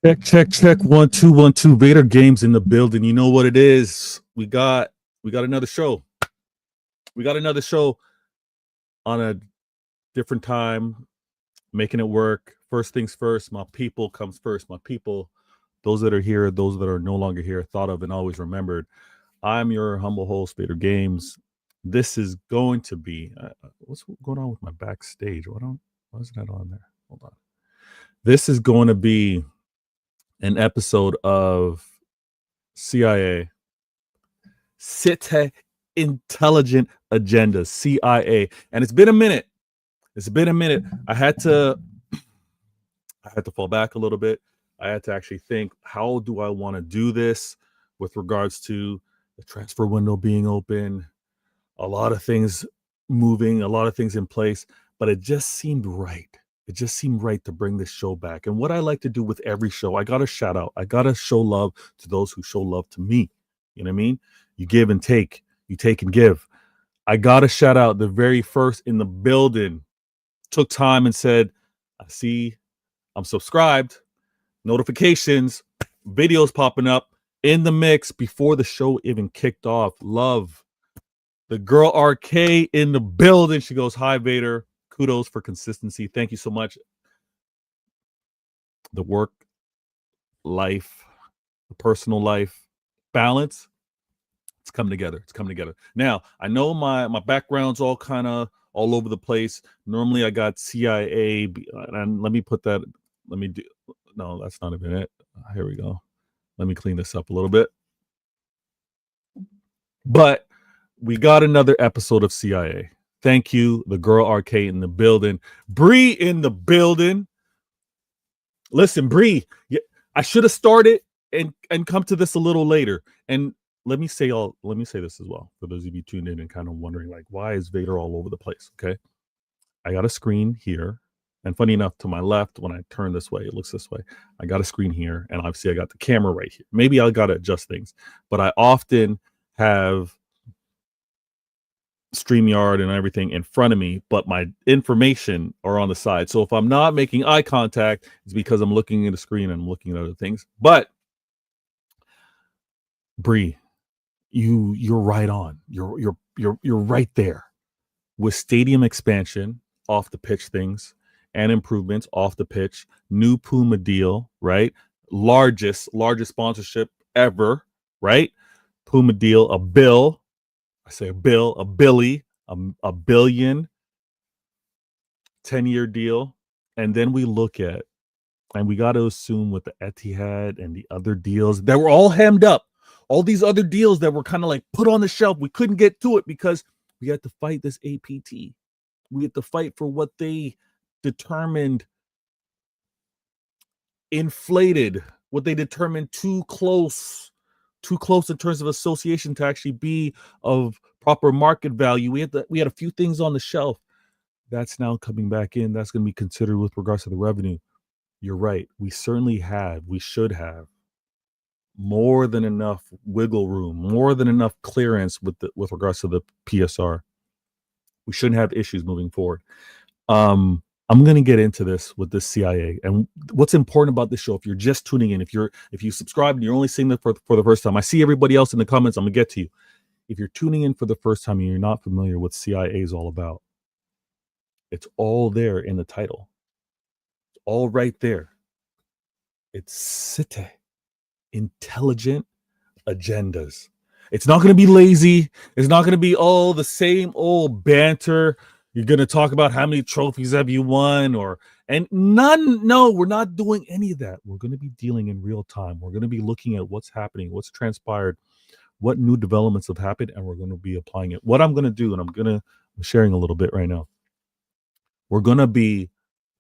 Check. 1 2 1 2. Vader Games in the building. You know what it is. We got another show. We got another show on a different time, making it work. First things first. My people comes first. My people, those that are here, those that are no longer here, thought of and always remembered. I'm your humble host, Vader Games. This is going to be what's going on with my backstage? Why isn't that on there? Hold on. This is going to be an episode of CIA City Intelligent Agenda, CIA. And it's been a minute. I had to fall back a little bit. I had to actually think, how do I want to do this with regards to the transfer window being open, a lot of things moving, a lot of things in place, but it just seemed right. It just seemed right to bring this show back. And what I like to do with every show, I got to shout out. I got to show love to those who show love to me. You know what I mean? You give and take. You take and give. I got to shout out the very first in the building. Took time and said, I see, I'm subscribed. Notifications, videos popping up in the mix before the show even kicked off. Love. The girl RK in the building. She goes, hi, Vader. Kudos for consistency. Thank you so much. The work life, the personal life balance, it's coming together. Now, I know my background's all kind of all over the place. Normally, I got CIA, and let me put that. No, that's not even it. Here we go. Let me clean this up a little bit. But we got another episode of CIA. Thank you, the girl RK in the building. Bree in the building. Listen, Bree, I should have started and come to this a little later. And let me say this as well, for those of you tuned in and kind of wondering, like, why is Vader all over the place? Okay. I got a screen here. And funny enough, to my left, when I turn this way, it looks this way. I got a screen here, and obviously I got the camera right here. Maybe I got to adjust things, but I often have StreamYard and everything in front of me, but my information are on the side. So if I'm not making eye contact, it's because I'm looking at the screen and I'm looking at other things. But Bree, you're right on. You're right there with stadium expansion, off the pitch things, and improvements off the pitch. New Puma deal, right? Largest sponsorship ever, right? Puma deal, a bill. I say a bill, a billy, a billion, 10-year deal. And then we look at, and we got to assume with the Etihad and the other deals that were all hemmed up, all these other deals that were kind of like put on the shelf. We couldn't get to it because we had to fight this APT. We had to fight for what they determined inflated, what they determined too close in terms of association to actually be of proper market value. We had a few things on the shelf. That's now coming back in. That's going to be considered with regards to the revenue. You're right. We should have more than enough wiggle room, more than enough clearance with regards to the PSR. We shouldn't have issues moving forward. I'm going to get into this with the CIA. And what's important about this show, if you're just tuning in, if you subscribe and you're only seeing it for the first time, I see everybody else in the comments. I'm going to get to you. If you're tuning in for the first time and you're not familiar with what CIA is all about, it's all there in the title. It's all right there. It's City Intelligent Agendas. It's not going to be lazy. It's not going to be all the same old banter. You're going to talk about how many trophies have you won and none. No, we're not doing any of that. We're going to be dealing in real time. We're going to be looking at what's happening, what's transpired, what new developments have happened, and we're going to be applying it. What I'm going to do, and I'm sharing a little bit right now. We're going to be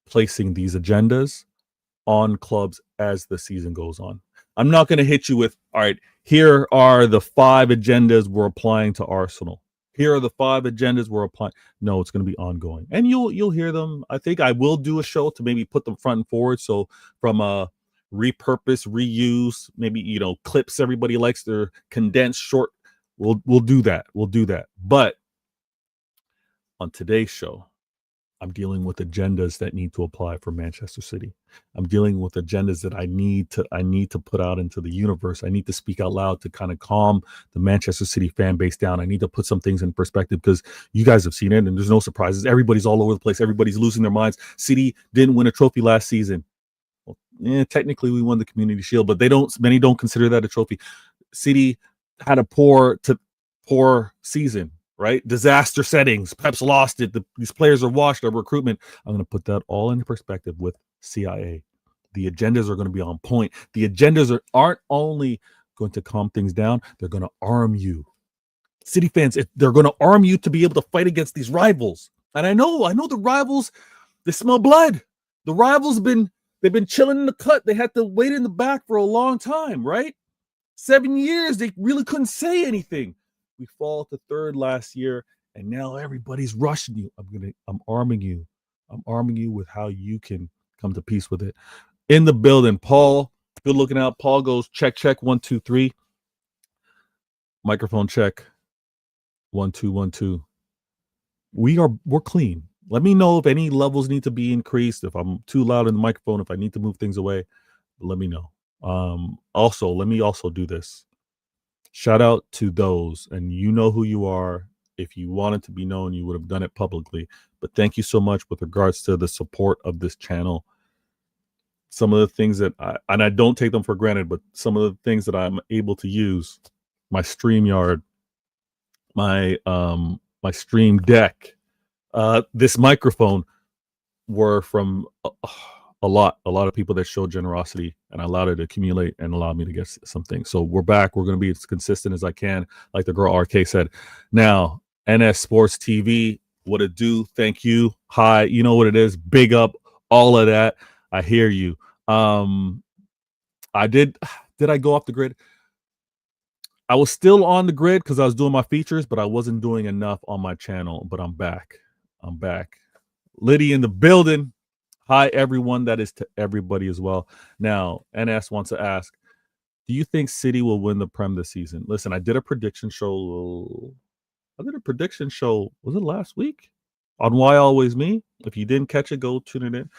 placing these agendas on clubs as the season goes on. I'm not going to hit you with, all right, here are the 5 agendas we're applying to Arsenal. Here are the 5 agendas we're applying. No, it's going to be ongoing. And you'll hear them. I think I will do a show to maybe put them front and forward. So from a repurpose, reuse, maybe, clips everybody likes, their condensed short. We'll do that. But on today's show, I'm dealing with agendas that need to apply for Manchester City. I'm dealing with agendas that I need to put out into the universe. I need to speak out loud to kind of calm the Manchester City fan base down. I need to put some things in perspective because you guys have seen it and there's no surprises. Everybody's all over the place. Everybody's losing their minds. City didn't win a trophy last season. Well, technically we won the Community Shield, but many don't consider that a trophy. City had a poor season. Right? Disaster settings. Pep's lost it. These players are washed. Our recruitment. I'm going to put that all into perspective with CIA. The agendas are going to be on point. The agendas aren't only going to calm things down, they're going to arm you. City fans, they're going to arm you to be able to fight against these rivals. And I know the rivals, they smell blood. The rivals they've been chilling in the cut. They had to wait in the back for a long time, right? 7 years, they really couldn't say anything. We fall to third last year, and now everybody's rushing you. I'm arming you. I'm arming you with how you can come to peace with it. In the building, Paul, good looking out. Paul goes, check, 1, 2, 3. Microphone check. 1, 2, 1, 2. We're clean. Let me know if any levels need to be increased, if I'm too loud in the microphone, if I need to move things away, let me know. Let me also do this. Shout out to those, and you know who you are. If you wanted to be known, you would have done it publicly. But thank you so much with regards to the support of this channel. Some of the things that I don't take them for granted, but some of the things that I'm able to use, my StreamYard, my Stream Deck, this microphone, were from a lot of people that showed generosity, and I allowed it to accumulate and allow me to get some things. So we're back. We're going to be as consistent as I can, like the girl RK said. Now, NS Sports TV, what it do? Thank you. Hi, you know what it is. Big up, all of that. I hear you. Did I go off the grid? I was still on the grid because I was doing my features, but I wasn't doing enough on my channel. But I'm back. Liddy in the building. Hi, everyone. That is to everybody as well. Now, NS wants to ask, do you think City will win the Prem this season? Listen, I did a prediction show. Was it last week? On Why Always Me? If you didn't catch it, go tune in.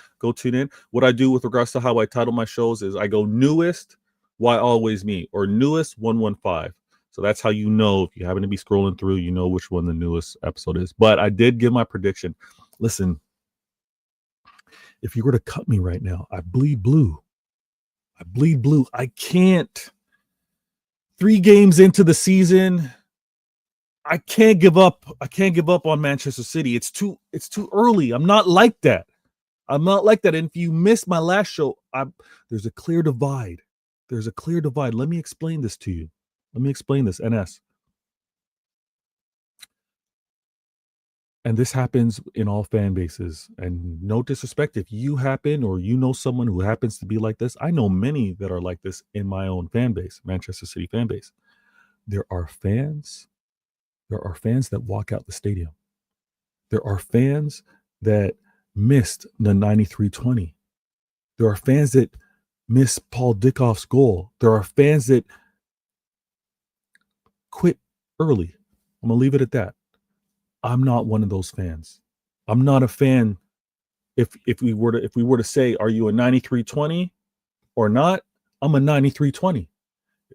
What I do with regards to how I title my shows is I go newest, Why Always Me, or newest 115. So that's how you know, if you happen to be scrolling through, you know which one the newest episode is. But I did give my prediction. Listen, if you were to cut me right now, I bleed blue. I can't. 3 games into the season, I can't give up. On Manchester City. It's too early. I'm not like that. And if you missed my last show, there's a clear divide. Let me explain this to you. NS. And this happens in all fan bases. And no disrespect, if you happen or you know someone who happens to be like this, I know many that are like this in my own fan base, Manchester City fan base. There are fans that walk out the stadium. There are fans that missed the 93-20. There are fans that miss Paul Dickoff's goal. There are fans that quit early. I'm going to leave it at that. I'm not one of those fans. I'm not a fan. If we were to say, are you a 93-20 or not? I'm a 93-20.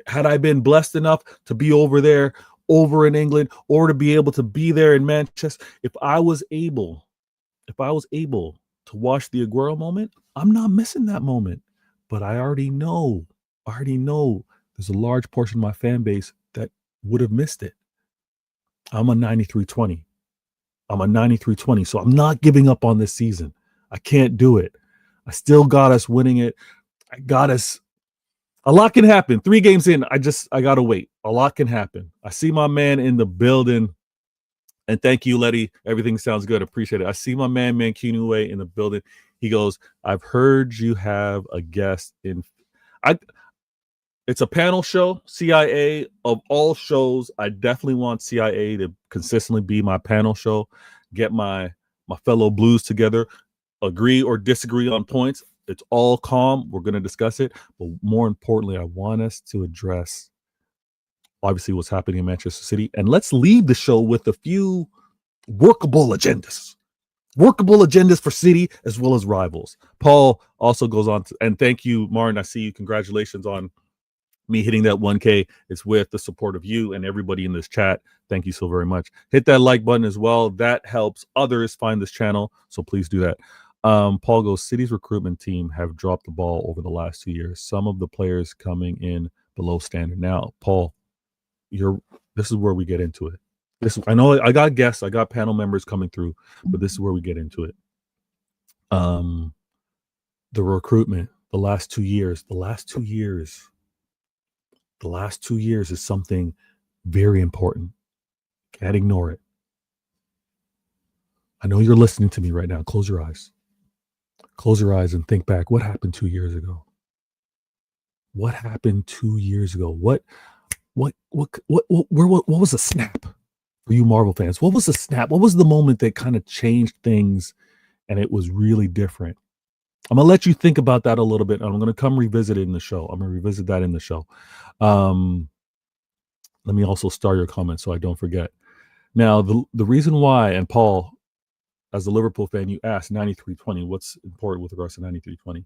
Had I been blessed enough to be over in England, or to be able to be there in Manchester, if I was able to watch the Aguero moment, I'm not missing that moment. But I already know there's a large portion of my fan base that would have missed it. I'm a 93-20. So I'm not giving up on this season. I can't do it. I still got us winning it. A lot can happen. 3 games in, I gotta wait. A lot can happen. I see my man in the building. And thank you, Letty. Everything sounds good. Appreciate it. I see my man Mankinue in the building. He goes, I've heard you have a guest in. It's a panel show. CIA, of all shows, I definitely want CIA to consistently be my panel show. Get my fellow Blues together, agree or disagree on points. It's all calm. We're going to discuss it. But more importantly, I want us to address, obviously, what's happening in Manchester City. And let's leave the show with a few workable agendas. workable agendas for city as well as rivals. Paul also goes on to, and thank you, Martin. I see you. Congratulations on me hitting that 1K. It's with the support of you and everybody in this chat. Thank you so very much. Hit that like button as well. That helps others find this channel. So please do that. Paul goes, City's recruitment team have dropped the ball over the last 2 years. Some of the players coming in below standard. Now, Paul, this is where we get into it. I know I got guests, I got panel members coming through, but this is where we get into it. The recruitment, the last 2 years is something very important. Can't ignore it. I know you're listening to me right now. Close your eyes. Close your eyes and think back. What happened 2 years ago? What happened 2 years ago? What was the snap for you Marvel fans? What was the snap? What was the moment that kind of changed things and it was really different? I'm going to let you think about that a little bit. And I'm going to come revisit it in the show. I'm going to revisit that in the show. Let me also star your comments so I don't forget. Now, the reason why, and Paul, as a Liverpool fan, you asked 93-20, what's important with regards to 93-20?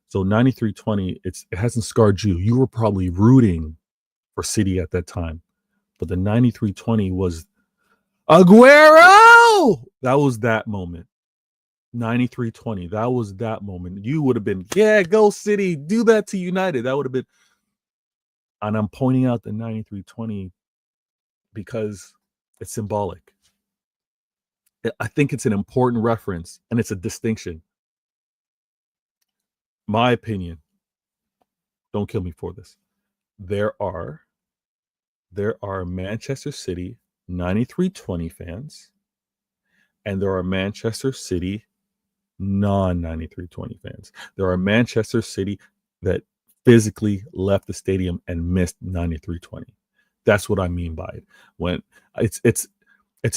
So 93-20, it hasn't scarred you. You were probably rooting for City at that time. But the 93-20 was Aguero! That was that moment. 93-20, that was that moment. You would have been, yeah, go City, do that to United. That would have been, and I'm pointing out the 93-20 because it's symbolic. I think it's an important reference and it's a distinction. My opinion, don't kill me for this. There are Manchester City 93-20 fans, and there are Manchester City non-93-20 fans. There are Manchester City that physically left the stadium and missed 93-20. That's what I mean by it. When it's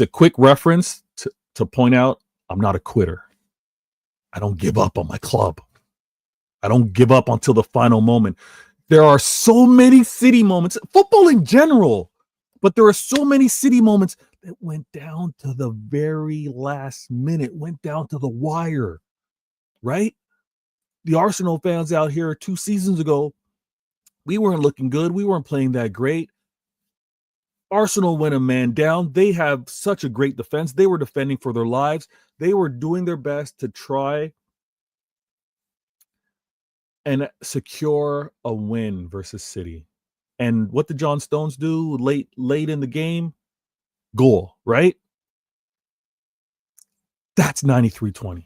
a quick reference to point out I'm not a quitter. I don't give up on my club. I don't give up until the final moment. There are so many City moments, football in general, but there are so many City moments that went down to the very last minute, went down to the wire, right? The Arsenal fans out here 2 seasons ago, we weren't looking good. We weren't playing that great. Arsenal went a man down. They have such a great defense. They were defending for their lives. They were doing their best to try and secure a win versus City. And what did John Stones do late in the game? Goal, right? That's 93-20.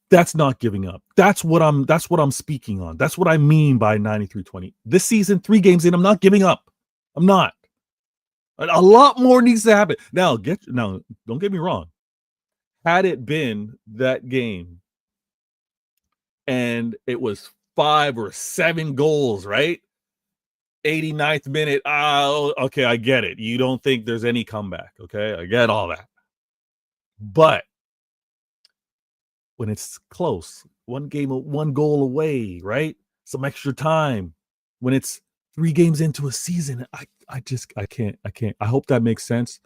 That's not giving up. That's what I'm speaking on. That's what I mean by 93-20. This season, 3 games in, I'm not giving up. I'm not. A lot more needs to happen. Now, don't get me wrong. Had it been that game and it was 5 or 7 goals, right? 89th minute. Okay, I get it. You don't think there's any comeback. Okay, I get all that. But when it's close, 1 game, 1 goal away, right? Some extra time. When it's 3 games into a season, I can't. I hope that makes sense.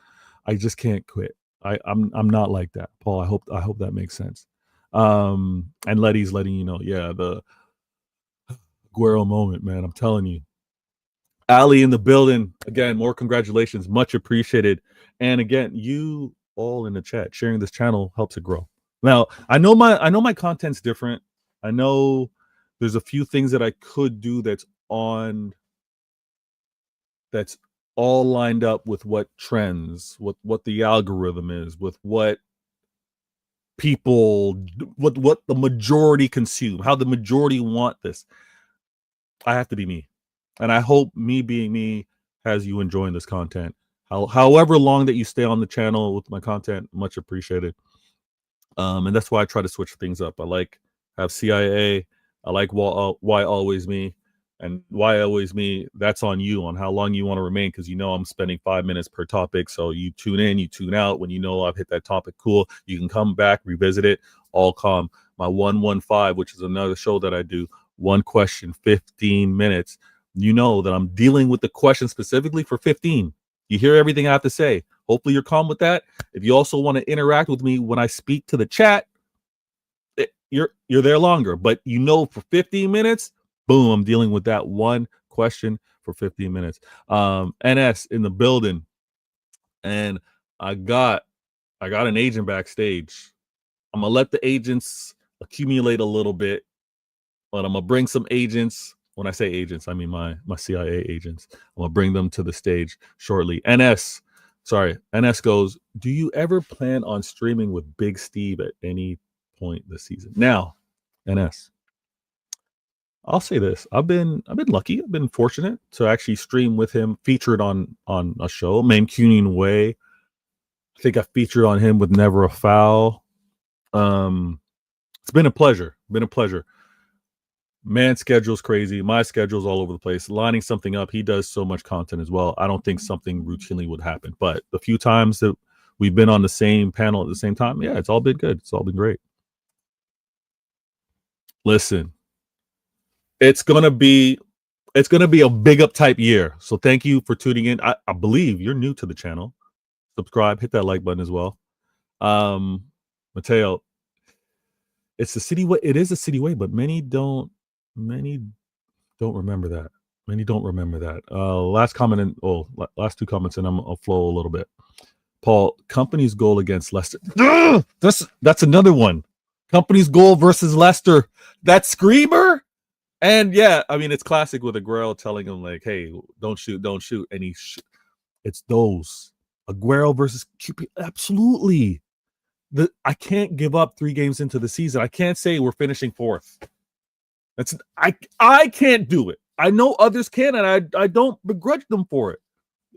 I just can't quit. I'm not like that, Paul. I hope that makes sense. And Letty's letting you know, yeah, the Aguero moment, man. I'm telling you. Ali in the building. Again, more congratulations. Much appreciated. And again, you all in the chat sharing this channel helps it grow. Now, I know my content's different. I know there's a few things that I could do that's all lined up with what trends, what the algorithm is, with what people, what the majority consume, how the majority want this. I have to be me. And I hope me being me has you enjoying this content. However long that you stay on the channel with my content, much appreciated. And that's why I try to switch things up. I have CIA. I like why always me, and why always me. That's on you on how long you want to remain, because I'm spending 5 minutes per topic. So you tune in, you tune out. When I've hit that topic, cool. You can come back, revisit it, all calm. My 115, which is another show that I do, 1 question, 15 minutes. That I'm dealing with the question specifically for 15. You hear everything I have to say. Hopefully you're calm with that. If you also want to interact with me when I speak to the chat, you're there longer. But for 15 minutes, boom, I'm dealing with that one question for 15 minutes. NS in the building, and I got an agent backstage. I'm gonna let the agents accumulate a little bit, but I'm gonna bring some agents. When I say agents, I mean my CIA agents. I'm gonna bring them to the stage shortly. NS goes, do you ever plan on streaming with Big Steve at any point this season? Now, NS, I'll say this: I've been lucky. I've been fortunate to actually stream with him, featured on a show, Mancunian Way. I think I featured on him with Never a Foul. It's been a pleasure. Man's schedule's crazy. My schedule's all over the place. Lining something up, he does so much content as well. I don't think something routinely would happen. But the few times that we've been on the same panel at the same time, yeah, it's all been good. It's all been great. Listen, it's gonna be a big up type year. So thank you for tuning in. I believe you're new to the channel. Subscribe, hit that like button as well. Mateo, it's the city way. It is a city way, but many don't remember that. Last two comments, and I'll flow a little bit. Paul, company's goal against Leicester. That's another one. Company's goal versus Leicester. That screamer. And yeah, I mean, it's classic with Aguero telling him like, hey, don't shoot. And it's those. Aguero versus QP. Absolutely. I can't give up 3 games into the season. I can't say we're finishing 4th. I can't do it. I know others can, and I don't begrudge them for it.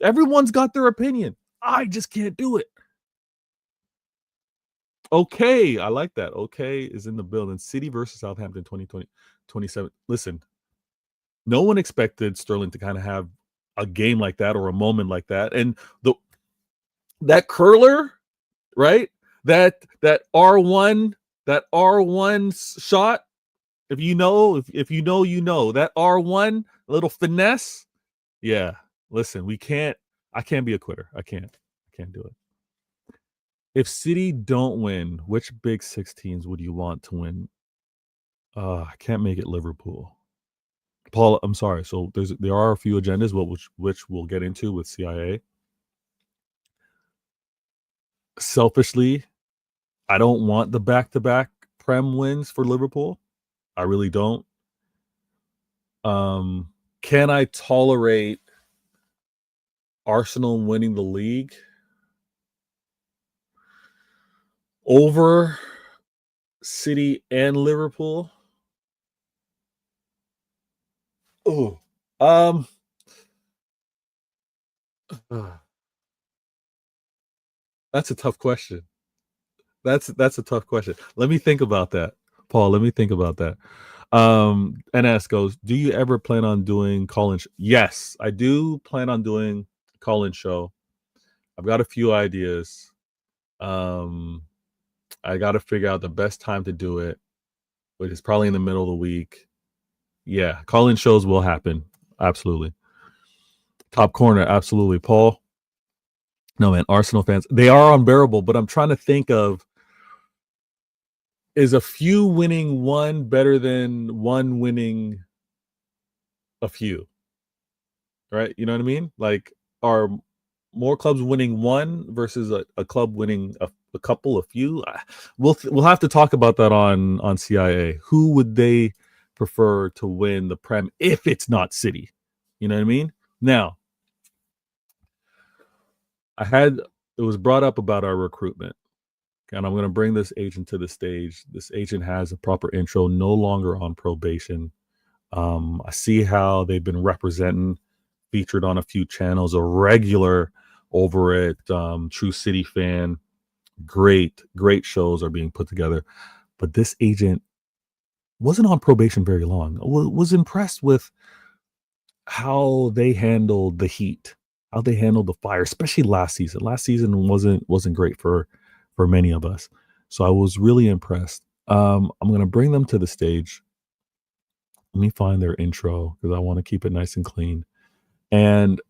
Everyone's got their opinion. I just can't do it. Okay, I like that. Okay is in the building. City versus Southampton 2027. Listen, no one expected Sterling to kind of have a game like that or a moment like that. And that curler, right? That R1 shot. If you know that R1 little finesse. Yeah, listen, I can't be a quitter. I can't do it. If City don't win, which Big 6 teams would you want to win? I can't make it Liverpool. Paul, I'm sorry. So there are a few agendas, which we'll get into with CIA. Selfishly, I don't want the back-to-back Prem wins for Liverpool. I really don't. Can I tolerate Arsenal winning the league over City and Liverpool? Oh, that's a tough question. That's a tough question. Let me think about that, Paul. Let me think about that. NS goes, do you ever plan on doing call-in? Yes, I do plan on doing call-in show. I've got a few ideas. I got to figure out the best time to do it, which is probably in the middle of the week. Yeah, call-in shows will happen. Absolutely. Top corner, absolutely. Paul? No, man, Arsenal fans, they are unbearable, but I'm trying to think of, is a few winning one better than one winning a few? Right? You know what I mean? Like, are more clubs winning one versus a club winning a couple, a few? We'll have to talk about that on CIA. Who would they prefer to win the Prem if it's not City? You know what I mean? Now, it was brought up about our recruitment, and I'm going to bring this agent to the stage. This agent has a proper intro, no longer on probation. I see how they've been representing, featured on a few channels, a regular over at True City Fan. Great shows are being put together. But this agent wasn't on probation very long. Was impressed with how they handled the heat, how they handled the fire, especially last season. Last season wasn't great for many of us. So I was really impressed. I'm going to bring them to the stage. Let me find their intro because I want to keep it nice and clean. And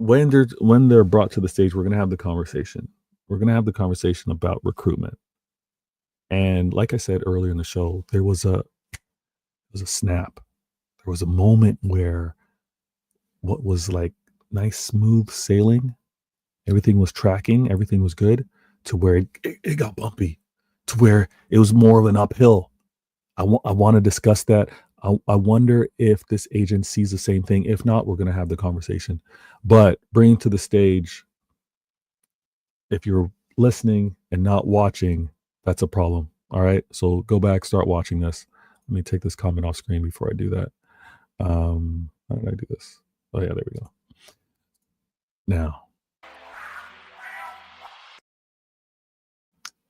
when they're brought to the stage, we're going to have the conversation. We're going to have the conversation about recruitment. And like I said earlier in the show, there was a snap. There was a moment where what was like nice, smooth sailing, everything was tracking, everything was good, to where it got bumpy, to where it was more of an uphill. I want to discuss that. I wonder if this agent sees the same thing. If not, we're going to have the conversation. But bringing to the stage, if you're listening and not watching, that's a problem. All right. So go back, start watching this. Let me take this comment off screen before I do that. How did I do this? Oh, yeah, there we go. Now,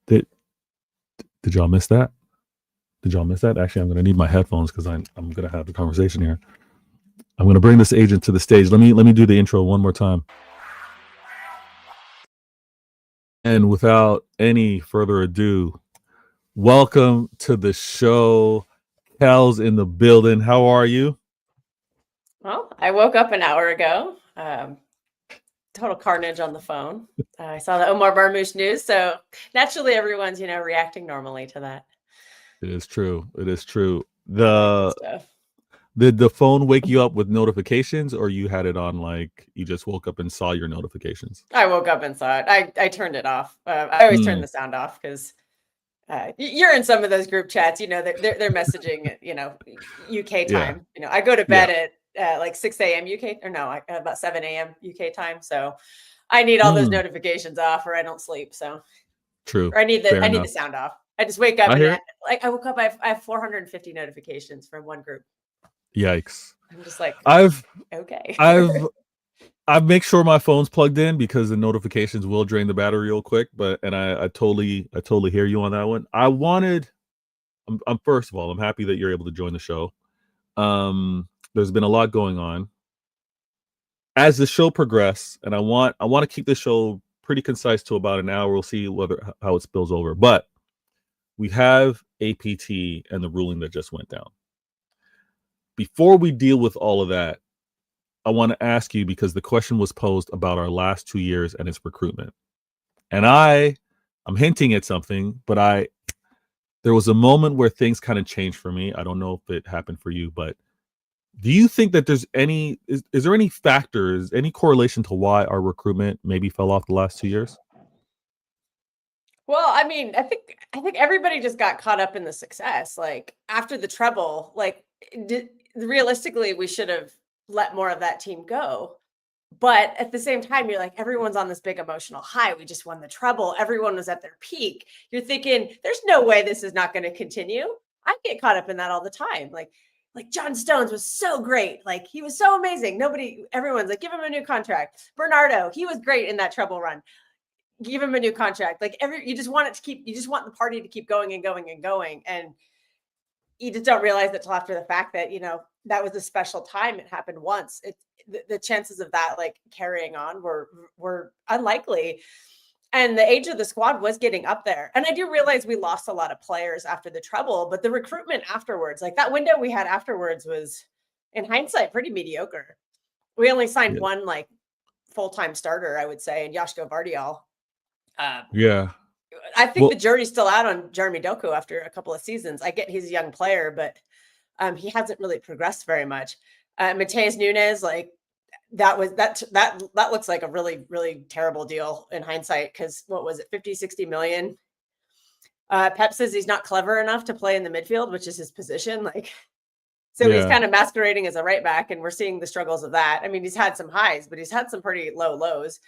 did y'all miss that? Did y'all miss that? Actually, I'm going to need my headphones because I'm going to have the conversation here. I'm going to bring this agent to the stage. Let me do the intro one more time. And without any further ado, welcome to the show. Cal's in the building. How are you? Well, I woke up an hour ago. Total carnage on the phone. I saw the Omar Marmouche news, so naturally everyone's reacting normally to that. It is true. It is true. Did the phone wake you up with notifications, or you had it on like you just woke up and saw your notifications? I woke up and saw it. I turned it off. I always turn the sound off because you're in some of those group chats. They're messaging at UK time. Yeah. I go to bed at like 6 a.m. UK, or no, about 7 a.m. UK time. So I need all those notifications off, or I don't sleep. So true. Or I need the sound off. I just wake up I woke up. I have 450 notifications from one group. Yikes! I'm just like, okay. I make sure my phone's plugged in because the notifications will drain the battery real quick. And I totally hear you on that one. I'm first of all, I'm happy that you're able to join the show. There's been a lot going on as the show progresses, and I want to keep the show pretty concise to about an hour. We'll see how it spills over, but we have APT and the ruling that just went down. Before we deal with all of that, I want to ask you, because the question was posed about our last 2 years and its recruitment. And I'm hinting at something, but there was a moment where things kind of changed for me. I don't know if it happened for you, but do you think that there's is there any factors, any correlation to why our recruitment maybe fell off the last 2 years? Well, I mean, I think everybody just got caught up in the success. Like after the treble, realistically, we should have let more of that team go. But at the same time, you're like, everyone's on this big emotional high. We just won the treble. Everyone was at their peak. You're thinking, there's no way this is not going to continue. I get caught up in that all the time. Like John Stones was so great. Like he was so amazing. Everyone's like, give him a new contract. Bernardo, he was great in that treble run. Give him a new contract. You just want the party to keep going and going and going. And you just don't realize that till after the fact that, that was a special time. It happened once. The chances of that carrying on were unlikely. And the age of the squad was getting up there. And I do realize we lost a lot of players after the treble, but the recruitment afterwards, that window we had afterwards was, in hindsight, pretty mediocre. We only signed one full-time starter, I would say, and Joško Vardial. I think the jury's still out on Jeremy Doku after a couple of seasons. I get he's a young player, but he hasn't really progressed very much. Mateus Nunes, that looks like a really, really terrible deal in hindsight, because what was it, 50-60 million? Pep says he's not clever enough to play in the midfield, which is his position. He's kind of masquerading as a right back, and we're seeing the struggles of that. I mean, he's had some highs, but he's had some pretty low lows.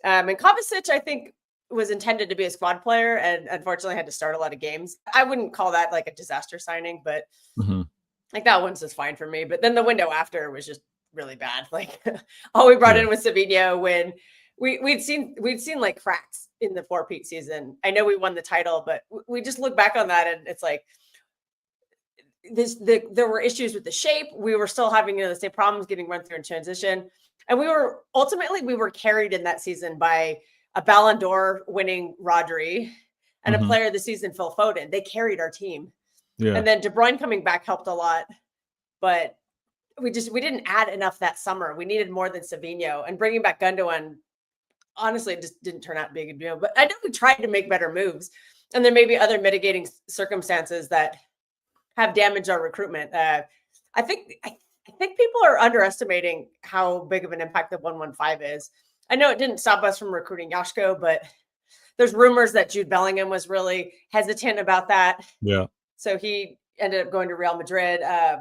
And Kovacic, I think, was intended to be a squad player and unfortunately had to start a lot of games. I wouldn't call that a disaster signing, but that one's just fine for me. But then the window after was just really bad. All we brought in was Savinho, when we'd seen cracks in the 4-peat season. I know we won the title, but we just look back on that and it's there were issues with the shape. We were still having the same problems getting run through in transition. And we were carried in that season by a Ballon d'Or winning Rodri and a player of the season, Phil Foden. They carried our team. Yeah. And then De Bruyne coming back helped a lot. But we didn't add enough that summer. We needed more than Savinho, and bringing back Gundogan honestly just didn't turn out to be a good deal. But I know we tried to make better moves, and there may be other mitigating circumstances that have damaged our recruitment. I think people are underestimating how big of an impact the 115 is. I know it didn't stop us from recruiting Yashko, but there's rumors that Jude Bellingham was really hesitant about that. Yeah. So he ended up going to Real Madrid. I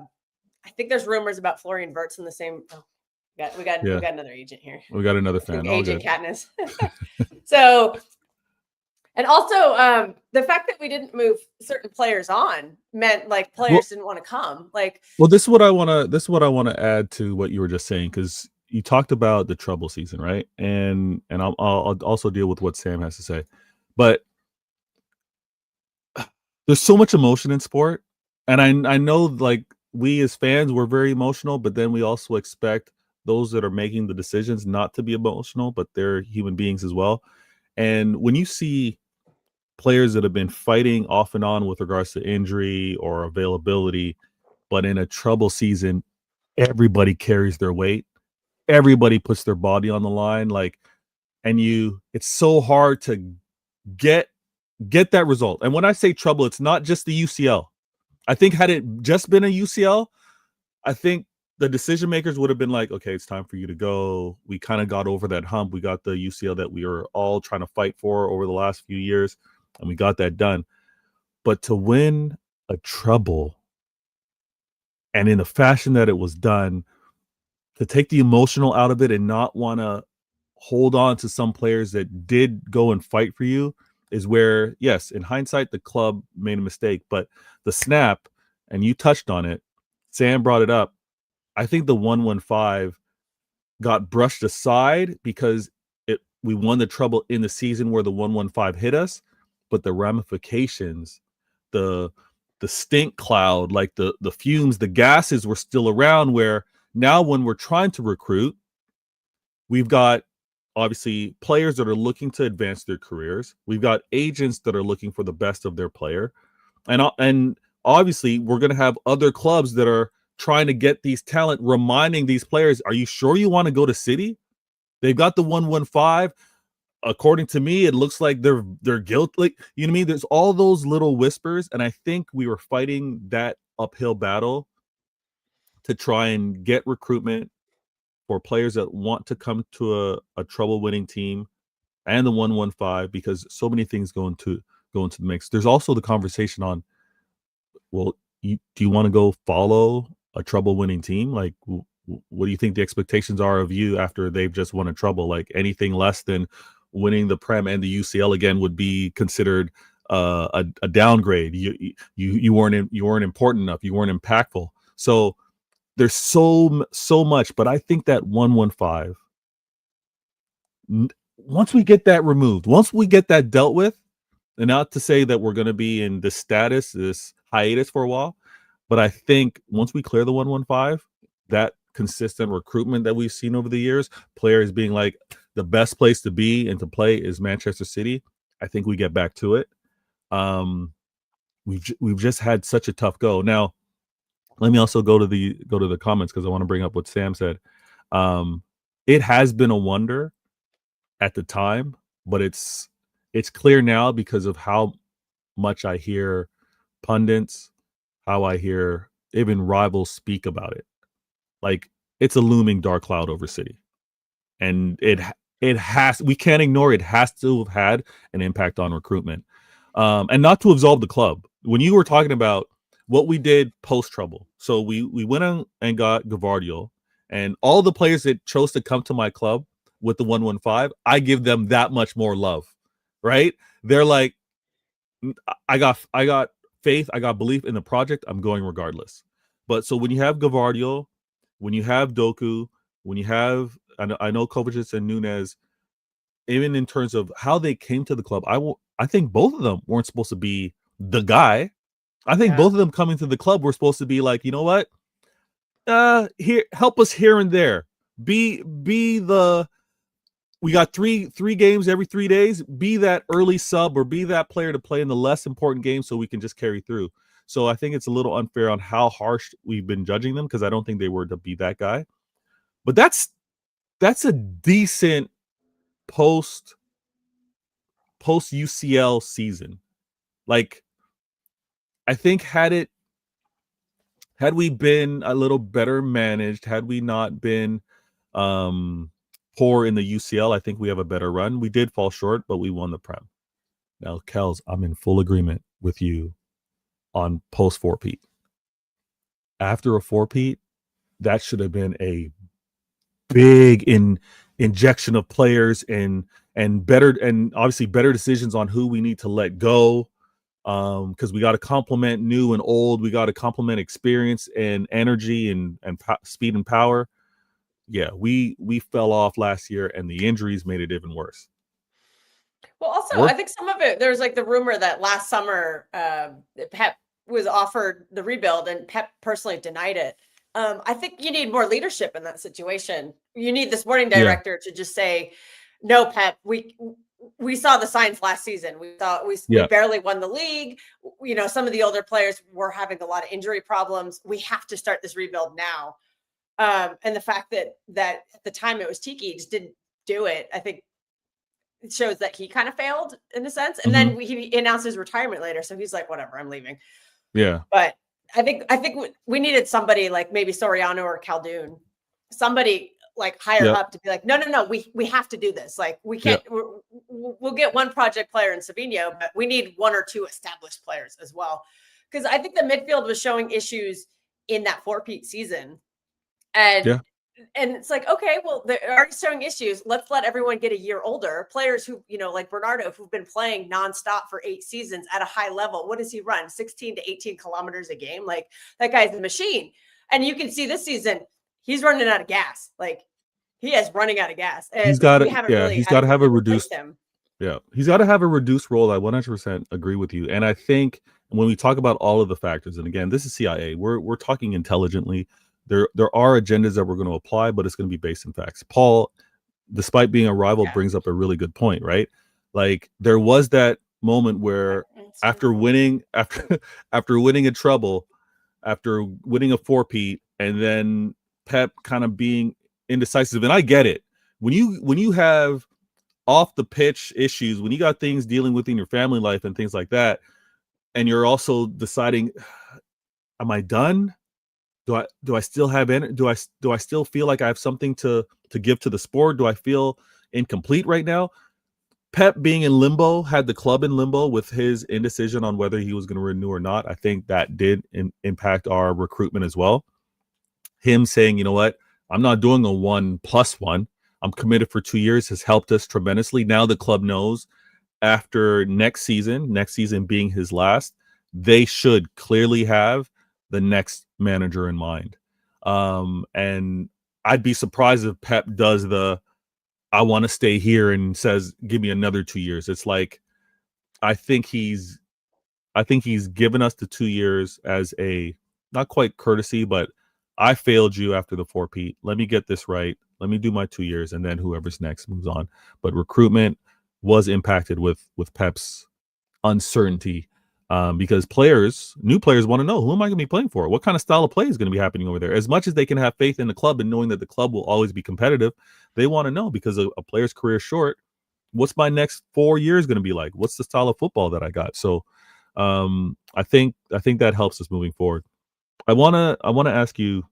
think there's rumors about Florian Wirtz in the same. Oh, we got another agent here. We got another fan. Agent Katniss. So, and also the fact that we didn't move certain players on meant like players didn't want to come. Like, well, this is what I want to add to what you were just saying, because you talked about the trouble season, right? And I'll also deal with what Sam has to say, but there's so much emotion in sport, and I know like we as fans, we're very emotional, but then we also expect those that are making the decisions not to be emotional, but they're human beings as well. And when you see players that have been fighting off and on with regards to injury or availability, but in a trouble season, everybody carries their weight. Everybody puts their body on the line. Like, and it's so hard to get that result. And when I say trouble, it's not just the UCL. I think had it just been a UCL, I think the decision makers would have been like, okay, it's time for you to go. We kind of got over that hump. We got the UCL that we were all trying to fight for over the last few years, and we got that done. But to win a treble, and in the fashion that it was done, to take the emotional out of it and not want to hold on to some players that did go and fight for you, is where, yes, in hindsight, the club made a mistake. But the snap, and you touched on it, Sam brought it up, I think the 115 got brushed aside because we won the treble in the season where the 115 hit us, but the ramifications, the stink cloud, like the fumes, the gases were still around, where now when we're trying to recruit, we've got obviously players that are looking to advance their careers. We've got agents that are looking for the best of their player. And obviously we're going to have other clubs that are trying to get these talent, reminding these players, are you sure you want to go to City? They've got the 115. According to me, it looks like they're guilty. Like, you know what I mean? There's all those little whispers, and I think we were fighting that uphill battle to try and get recruitment for players that want to come to a trouble-winning team and the 115, because so many things go into the mix. There's also the conversation on, well, do you want to go follow a trouble-winning team? Like, what do you think the expectations are of you after they've just won a trouble? Like, anything less than winning the Prem and the UCL again would be considered a downgrade. You weren't important enough. You weren't impactful. So there's so much, but I think that 115, once we get that removed, once we get that dealt with, and not to say that we're going to be in this status, this hiatus for a while, but I think once we clear the 115, that consistent recruitment that we've seen over the years, players being like, the best place to be and to play is Manchester City, I think we get back to it. We've just had such a tough go. Now, let me also go to the comments, because I want to bring up what Sam said. It has been a wonder at the time, but it's clear now because of how much I hear pundits, how I hear even rivals speak about it. Like, it's a looming dark cloud over City, and we can't ignore it. Has to have had an impact on recruitment, and not to absolve the club. When you were talking about what we did post trouble, so we went on and got Gavardio, and all the players that chose to come to my club with the 115, I give them that much more love, right? They're like, I got faith, I got belief in the project, I'm going regardless. But so when you have Gavardio, when you have Doku, when you have, I know Kovacic and Nunez, even in terms of how they came to the club, I think both of them weren't supposed to be the guy. I think both of them coming to the club were supposed to be like, you know what? Here, help us here and there. Be the, we got three games every 3 days. Be that early sub, or be that player to play in the less important games so we can just carry through. So I think it's a little unfair on how harsh we've been judging them, because I don't think they were to be that guy. But that's a decent post UCL season. Like, I think had we been a little better managed, had we not been poor in the UCL, I think we have a better run. We did fall short, but we won the Prem. Now, Kels, I'm in full agreement with you on post 4-peat. After a 4-peat, that should have been a big injection of players and obviously better decisions on who we need to let go, because we got to complement new and old. We got to complement experience and energy and speed and power. Yeah, we fell off last year, and the injuries made it even worse. Well, also, I think some of it, there's like the rumor that last summer Pep was offered the rebuild and Pep personally denied it. I think you need more leadership in that situation. You need the sporting director to just say, no, Pep, we saw the signs last season. We barely won the league. You know, some of the older players were having a lot of injury problems. We have to start this rebuild now. And the fact that at the time it was Tiki just didn't do it, I think it shows that he kind of failed in a sense. And then he announced his retirement later. So he's like, whatever, I'm leaving. Yeah. But I think we needed somebody like maybe Soriano or Khaldoon, somebody like higher up to be like, no, we have to do this. Like, we can't, we'll get one project player in Savinho, but we need one or two established players as well. Because I think the midfield was showing issues in that 4-peat season. And it's like, okay, well, they're already showing issues. Let's let everyone get a year older. Players who, you know, like Bernardo, who've been playing nonstop for 8 seasons at a high level. What does he run? 16 to 18 kilometers a game. Like, that guy's a machine. And you can see this season, he's running out of gas. Like, he is running out of gas. And he's got to have a reduced him. Yeah, he's got to have a reduced role. I 100% agree with you. And I think when we talk about all of the factors, and again, this is CIA, we're talking intelligently. There are agendas that we're going to apply, but it's going to be based in facts. Paul, despite being a rival, brings up a really good point, right? Like, there was that moment where after winning a treble, after winning a 4-peat, and then Pep kind of being indecisive. And I get it. When you have off the pitch issues, when you got things dealing with in your family life and things like that, and you're also deciding, am I done? Do I still have energy? Do I still feel like I have something to give to the sport? Do I feel incomplete right now? Pep being in limbo, had the club in limbo with his indecision on whether he was going to renew or not. I think that did impact our recruitment as well. Him saying, you know what, I'm not doing a 1+1. I'm committed for 2 years has helped us tremendously. Now the club knows after next season being his last, they should clearly have the next manager in mind. And I'd be surprised if Pep does I want to stay here and says, give me another 2 years. It's like, I think he's given us the 2 years as a, not quite courtesy, but I failed you after the 4-peat. Let me get this right. Let me do my 2 years, and then whoever's next moves on. But recruitment was impacted with Pep's uncertainty, because new players want to know, who am I going to be playing for? What kind of style of play is going to be happening over there? As much as they can have faith in the club and knowing that the club will always be competitive, they want to know, because a player's career is short. What's my next 4 years going to be like? What's the style of football that I got? So I think that helps us moving forward. I want to ask you,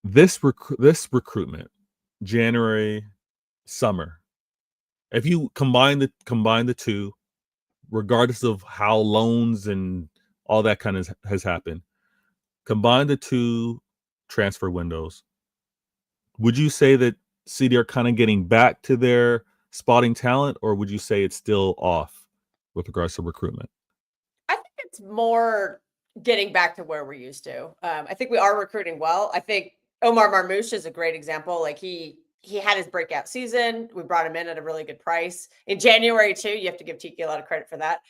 this recruitment, January, summer, if you combine the two, regardless of how loans and all that kind of has happened, combine the two transfer windows, would you say that City are kind of getting back to their spotting talent, or would you say it's still off with regards to recruitment? I think it's more getting back to where we're used to. I think we are recruiting well. I think Omar Marmoush is a great example. Like, he had his breakout season. We brought him in at a really good price in January too. You have to give Tiki a lot of credit for that.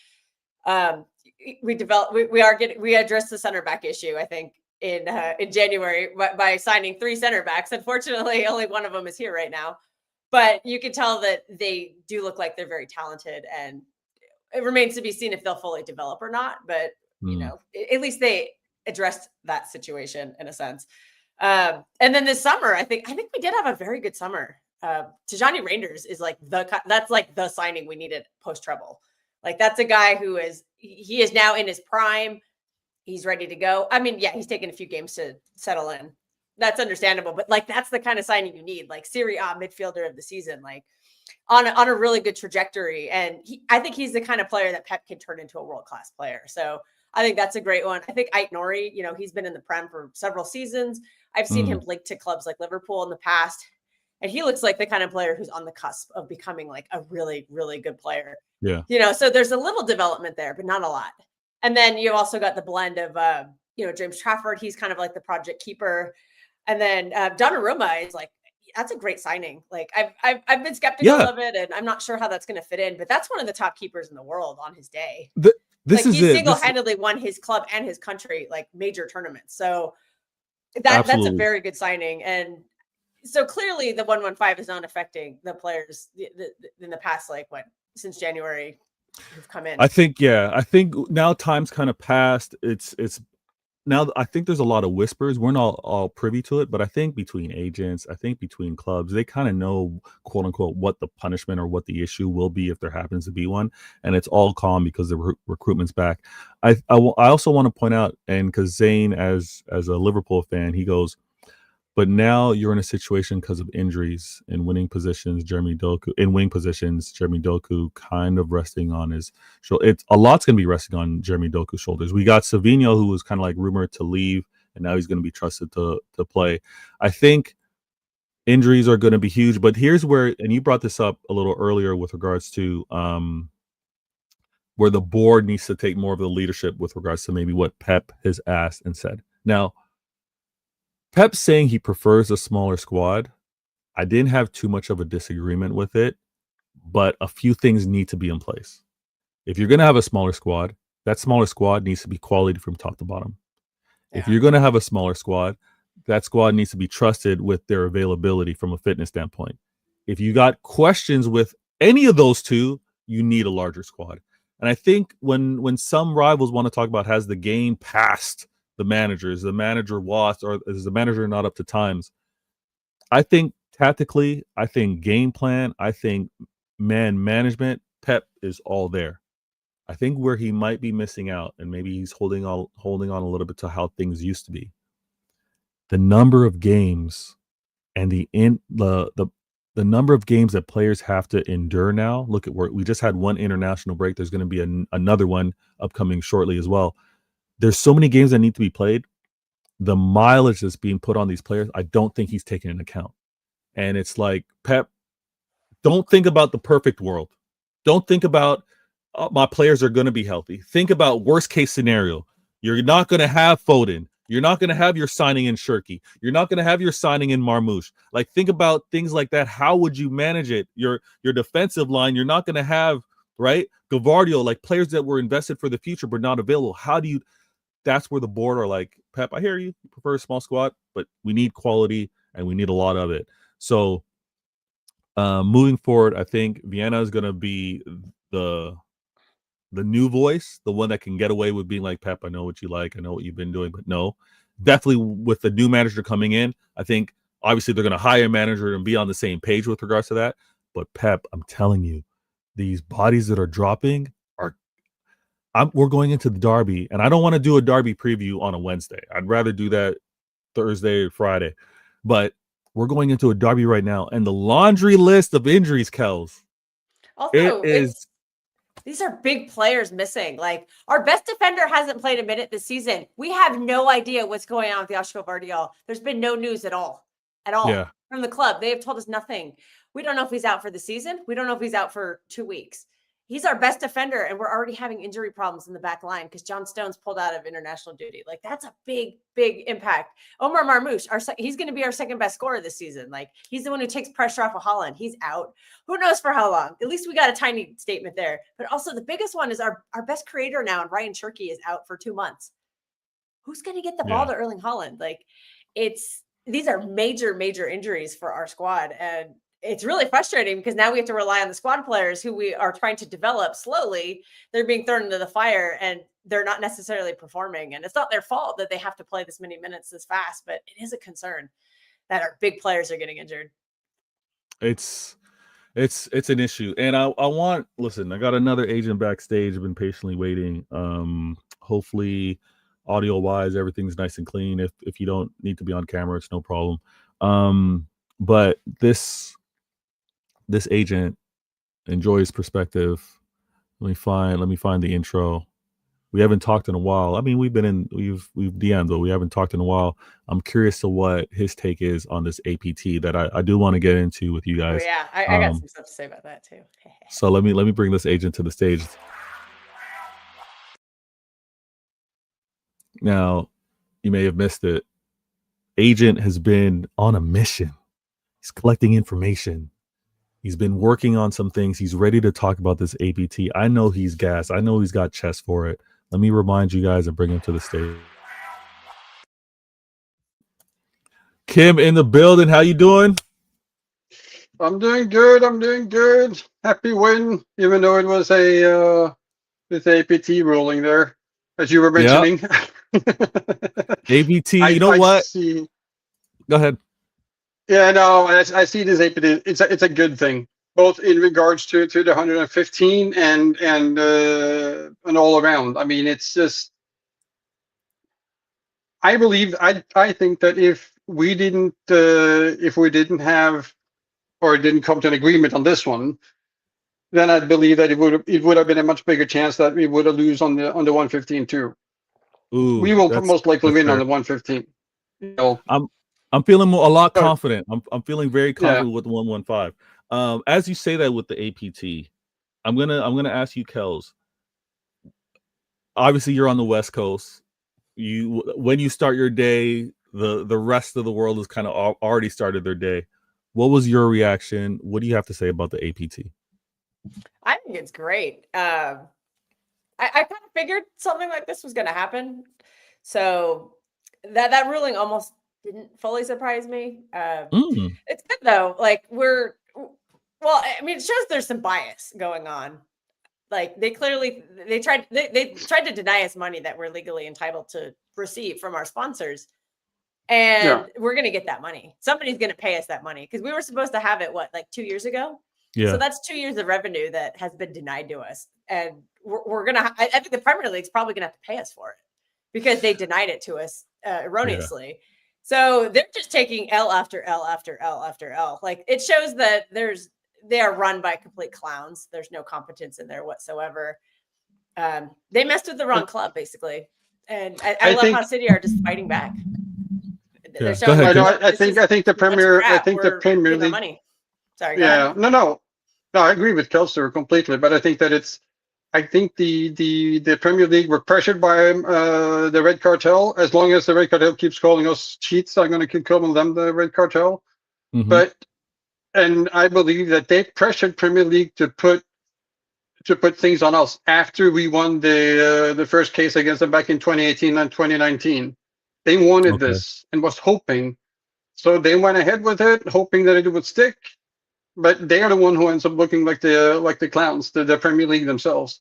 We addressed the center back issue, I think, in January by signing 3 center backs. Unfortunately, only one of them is here right now, but you can tell that they do look like they're very talented, and it remains to be seen if they'll fully develop or not. But Mm. at least they addressed that situation in a sense. And then this summer, I think we did have a very good summer. Tijani Reinders is like that's like the signing we needed post treble. Like that's a guy who he is now in his prime. He's ready to go. I mean, yeah, he's taken a few games to settle in. That's understandable, but like that's the kind of signing you need, like Serie A midfielder of the season, like on a really good trajectory. And I think he's the kind of player that Pep can turn into a world-class player. So I think that's a great one. I think Ait Nori, he's been in the Prem for several seasons. I've seen him linked to clubs like Liverpool in the past. And he looks like the kind of player who's on the cusp of becoming like a really, really good player. Yeah. So there's a little development there, but not a lot. And then you also got the blend of, James Trafford. He's kind of like the project keeper. And then Donnarumma is like, that's a great signing. Like I've been skeptical of it, and I'm not sure how that's going to fit in. But that's one of the top keepers in the world on his day. He single-handedly won his club and his country like major tournaments. So that's a very good signing. And so clearly the 115 is not affecting the players in the past, since January who've come in. I think now time's kind of passed. It's now I think there's a lot of whispers. We're not all privy to it, but I think between agents, I think between clubs, they kind of know, quote unquote, what the punishment or what the issue will be if there happens to be one, and it's all calm because the recruitment's back. I also want to point out, and because Zane, as a Liverpool fan, he goes, but now you're in a situation because of injuries in winning positions. Jeremy Doku kind of resting on his shoulder. It's a lot's going to be resting on Jeremy Doku's shoulders. We got Savinho, who was kind of like rumored to leave, and now he's going to be trusted to play. I think injuries are going to be huge, but here's where, and you brought this up a little earlier with regards to where the board needs to take more of the leadership with regards to maybe what Pep has asked and said. Now, Pep saying he prefers a smaller squad, I didn't have too much of a disagreement with it, but a few things need to be in place. If you're going to have a smaller squad, that smaller squad needs to be quality from top to bottom. Yeah. If you're going to have a smaller squad, that squad needs to be trusted with their availability from a fitness standpoint. If you got questions with any of those two, you need a larger squad. And I think when some rivals want to talk about has the game passed the managers, the manager lost, or is the manager not up to times? I think tactically, I think game plan, I think man management, Pep is all there. I think where he might be missing out, and maybe he's holding on a little bit to how things used to be, the number of games and the number of games that players have to endure now. Look at where we just had one international break. There's going to be another one upcoming shortly as well. There's so many games that need to be played. The mileage that's being put on these players, I don't think he's taken into account. And it's like, Pep, don't think about the perfect world. Don't think about my players are going to be healthy. Think about worst case scenario. You're not going to have Foden. You're not going to have your signing in Shirky. You're not going to have your signing in Marmoush. Like, think about things like that. How would you manage it? Your defensive line, you're not going to have, right? Gavardio, like players that were invested for the future but not available. How do you... That's where the board are like, Pep, I hear you. You prefer a small squad, but we need quality and we need a lot of it. So moving forward, I think Vienna is going to be the new voice, the one that can get away with being like, Pep, I know what you like. I know what you've been doing, but no, definitely with the new manager coming in, I think obviously they're going to hire a manager and be on the same page with regards to that. But Pep, I'm telling you, these bodies that are dropping we're going into the derby, and I don't want to do a derby preview on a Wednesday. I'd rather do that Thursday or Friday. But we're going into a derby right now, and the laundry list of injuries, Kels. Also, these are big players missing. Like, our best defender hasn't played a minute this season. We have no idea what's going on with Joshua Vardiol. There's been no news at all from the club. They have told us nothing. We don't know if he's out for the season. We don't know if he's out for 2 weeks. He's our best defender, and we're already having injury problems in the back line because John Stone's pulled out of international duty. Like, that's a big, big impact. Omar Marmoush, he's going to be our second best scorer this season. Like, he's the one who takes pressure off of Holland. He's out. Who knows for how long? At least we got a tiny statement there. But also the biggest one is our best creator now, and Ryan Shirky is out for 2 months. Who's going to get the ball to Erling Haaland? Like, these are major, major injuries for our squad. And it's really frustrating because now we have to rely on the squad players who we are trying to develop slowly. They're being thrown into the fire and they're not necessarily performing. And it's not their fault that they have to play this many minutes this fast, but it is a concern that our big players are getting injured. It's an issue. And listen, I got another agent backstage. I've been patiently waiting. Hopefully audio wise, everything's nice and clean. If you don't need to be on camera, it's no problem. But this agent, enjoy his perspective. Let me find the intro. We haven't talked in a while. I mean, we've DM'd, but we haven't talked in a while. I'm curious to what his take is on this APT that I do want to get into with you guys. Oh, yeah, I got some stuff to say about that too. So let me bring this agent to the stage. Now, you may have missed it. Agent has been on a mission. He's collecting information. He's been working on some things. He's ready to talk about this APT. I know he's gassed. I know he's got chest for it. Let me remind you guys and bring him to the stage. Kim in the building. How you doing? I'm doing good. I'm doing good. Happy win, even though it was with APT ruling there, as you were mentioning. APT. You know what? See, go ahead. Yeah, no, I see this APT. It's a good thing, both in regards to the 115 and all around. I mean, it's just. I think that if we didn't have or didn't come to an agreement on this one, then I believe that it would have been a much bigger chance that we would have lose on the 115 too. Ooh, we will most likely win on the 115. You know, I'm feeling a lot confident. I'm feeling very confident with the 115. As you say that with the APT, I'm gonna ask you, Kels. Obviously, you're on the West Coast. When you start your day, the rest of the world has kind of already started their day. What was your reaction? What do you have to say about the APT? I think it's great. I kind of figured something like this was going to happen. So that ruling almost didn't fully surprise me. It's good though. Like I mean, it shows there's some bias going on. Like they tried to deny us money that we're legally entitled to receive from our sponsors. And we're going to get that money. Somebody's going to pay us that money because we were supposed to have it, like 2 years ago? Yeah. So that's 2 years of revenue that has been denied to us. And we're going to, I think the Premier League's probably going to have to pay us for it because they denied it to us erroneously. Yeah. So they're just taking L after L after L after L. Like it shows that they are run by complete clowns. There's no competence in there whatsoever. They messed with the wrong club, basically. And I love how City are just fighting back. Yeah. Go ahead. I think the Premier League. Money. Sorry. Yeah. No. I agree with Kelster completely, but I think that the Premier League were pressured by the Red Cartel. As long as the Red Cartel keeps calling us cheats, I'm going to keep calling them the Red Cartel. Mm-hmm. And I believe that they pressured Premier League to put things on us after we won the first case against them back in 2018 and 2019. They wanted this and was hoping. So they went ahead with it, hoping that it would stick. But they are the one who ends up looking like the clowns, the Premier League themselves.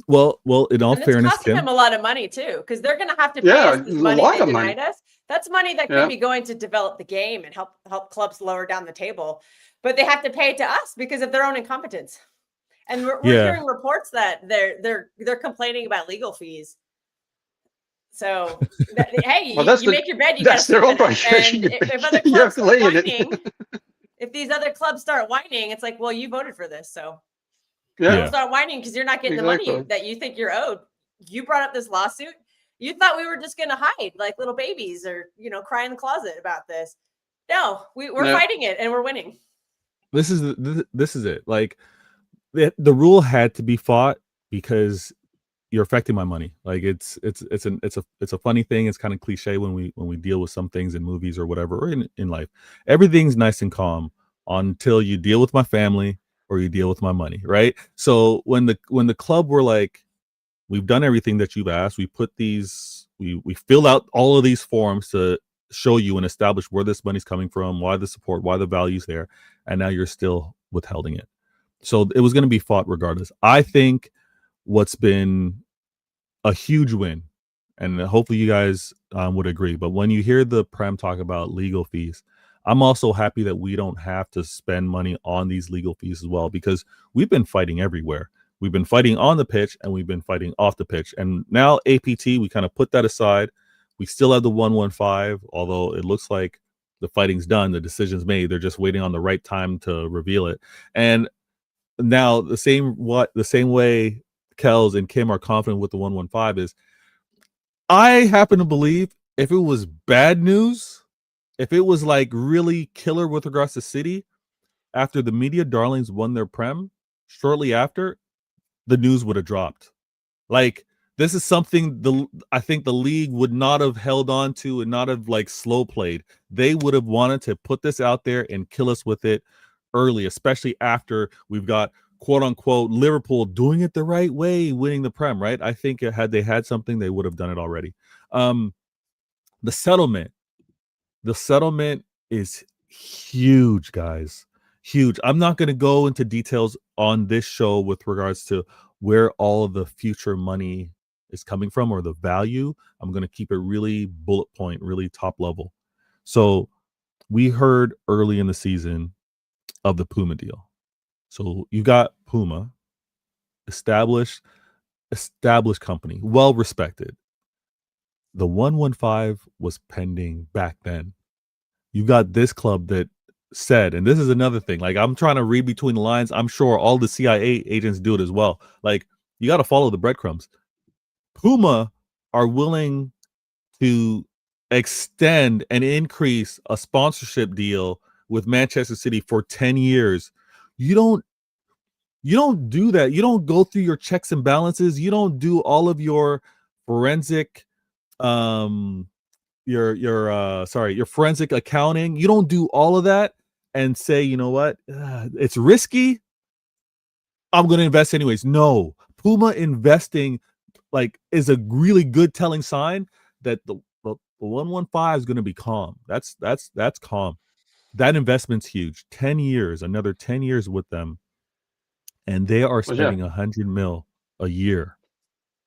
Well, in all fairness, it's costing them a lot of money too, because they're going to have to pay us this money they denied us. That's money that could be going to develop the game and help clubs lower down the table, but they have to pay it to us because of their own incompetence. And we're hearing reports that they're complaining about legal fees. So, hey, you make your bed, you got to sleep in it. And if other clubs start whining, if these other clubs start whining, it's like, well, you voted for this, so don't start whining because you're not getting the money that you think you're owed. You brought up this lawsuit. You thought we were just going to hide like little babies or cry in the closet about this. No, we're fighting it and we're winning. This is it. Like the rule had to be fought because you're affecting my money. Like it's a funny thing. It's kind of cliche when we deal with some things in movies or whatever, or in life. Everything's nice and calm until you deal with my family or you deal with my money, right? So when the club were like, we've done everything that you've asked, we put we fill out all of these forms to show you and establish where this money's coming from, why the support, why the value's there, and now you're still withholding it. So it was going to be fought regardless. I think what's been a huge win, and hopefully you guys would agree, but when you hear the Prem talk about legal fees, I'm also happy that we don't have to spend money on these legal fees as well, because we've been fighting everywhere. We've been fighting on the pitch and we've been fighting off the pitch. And now APT, we kind of put that aside. We still have the 115, although it looks like the fighting's done, the decision's made. They're just waiting on the right time to reveal it. And now the same way Kels and Kim are confident with the 115 is, I happen to believe if it was bad news, if it was like really killer with regards to City, after the media darlings won their Prem, shortly after, the news would have dropped. Like, this is something I think the league would not have held on to and not have like slow played. They would have wanted to put this out there and kill us with it early, especially after we've got quote unquote Liverpool doing it the right way, winning the Prem, right? I think had they had something, they would have done it already. The settlement is huge, guys. Huge. I'm not going to go into details on this show with regards to where all of the future money is coming from or the value. I'm going to keep it really bullet point, really top level. So we heard early in the season of the Puma deal. So you got Puma, established company, well respected. The 115 was pending back then. You got this club that said, and this is another thing, like I'm trying to read between the lines. I'm sure all the CIA agents do it as well. Like, you got to follow the breadcrumbs. Puma are willing to extend and increase a sponsorship deal with Manchester City for 10 years. You don't do that. You don't go through your checks and balances. You don't do all of your forensic your forensic accounting. You don't do all of that and say, you know what, it's risky, I'm going to invest anyways. No, Puma investing like is a really good telling sign that the 115 is going to be calm. That's calm. That investment's huge. 10 years, another 10 years with them, and they are spending 100 mil a year.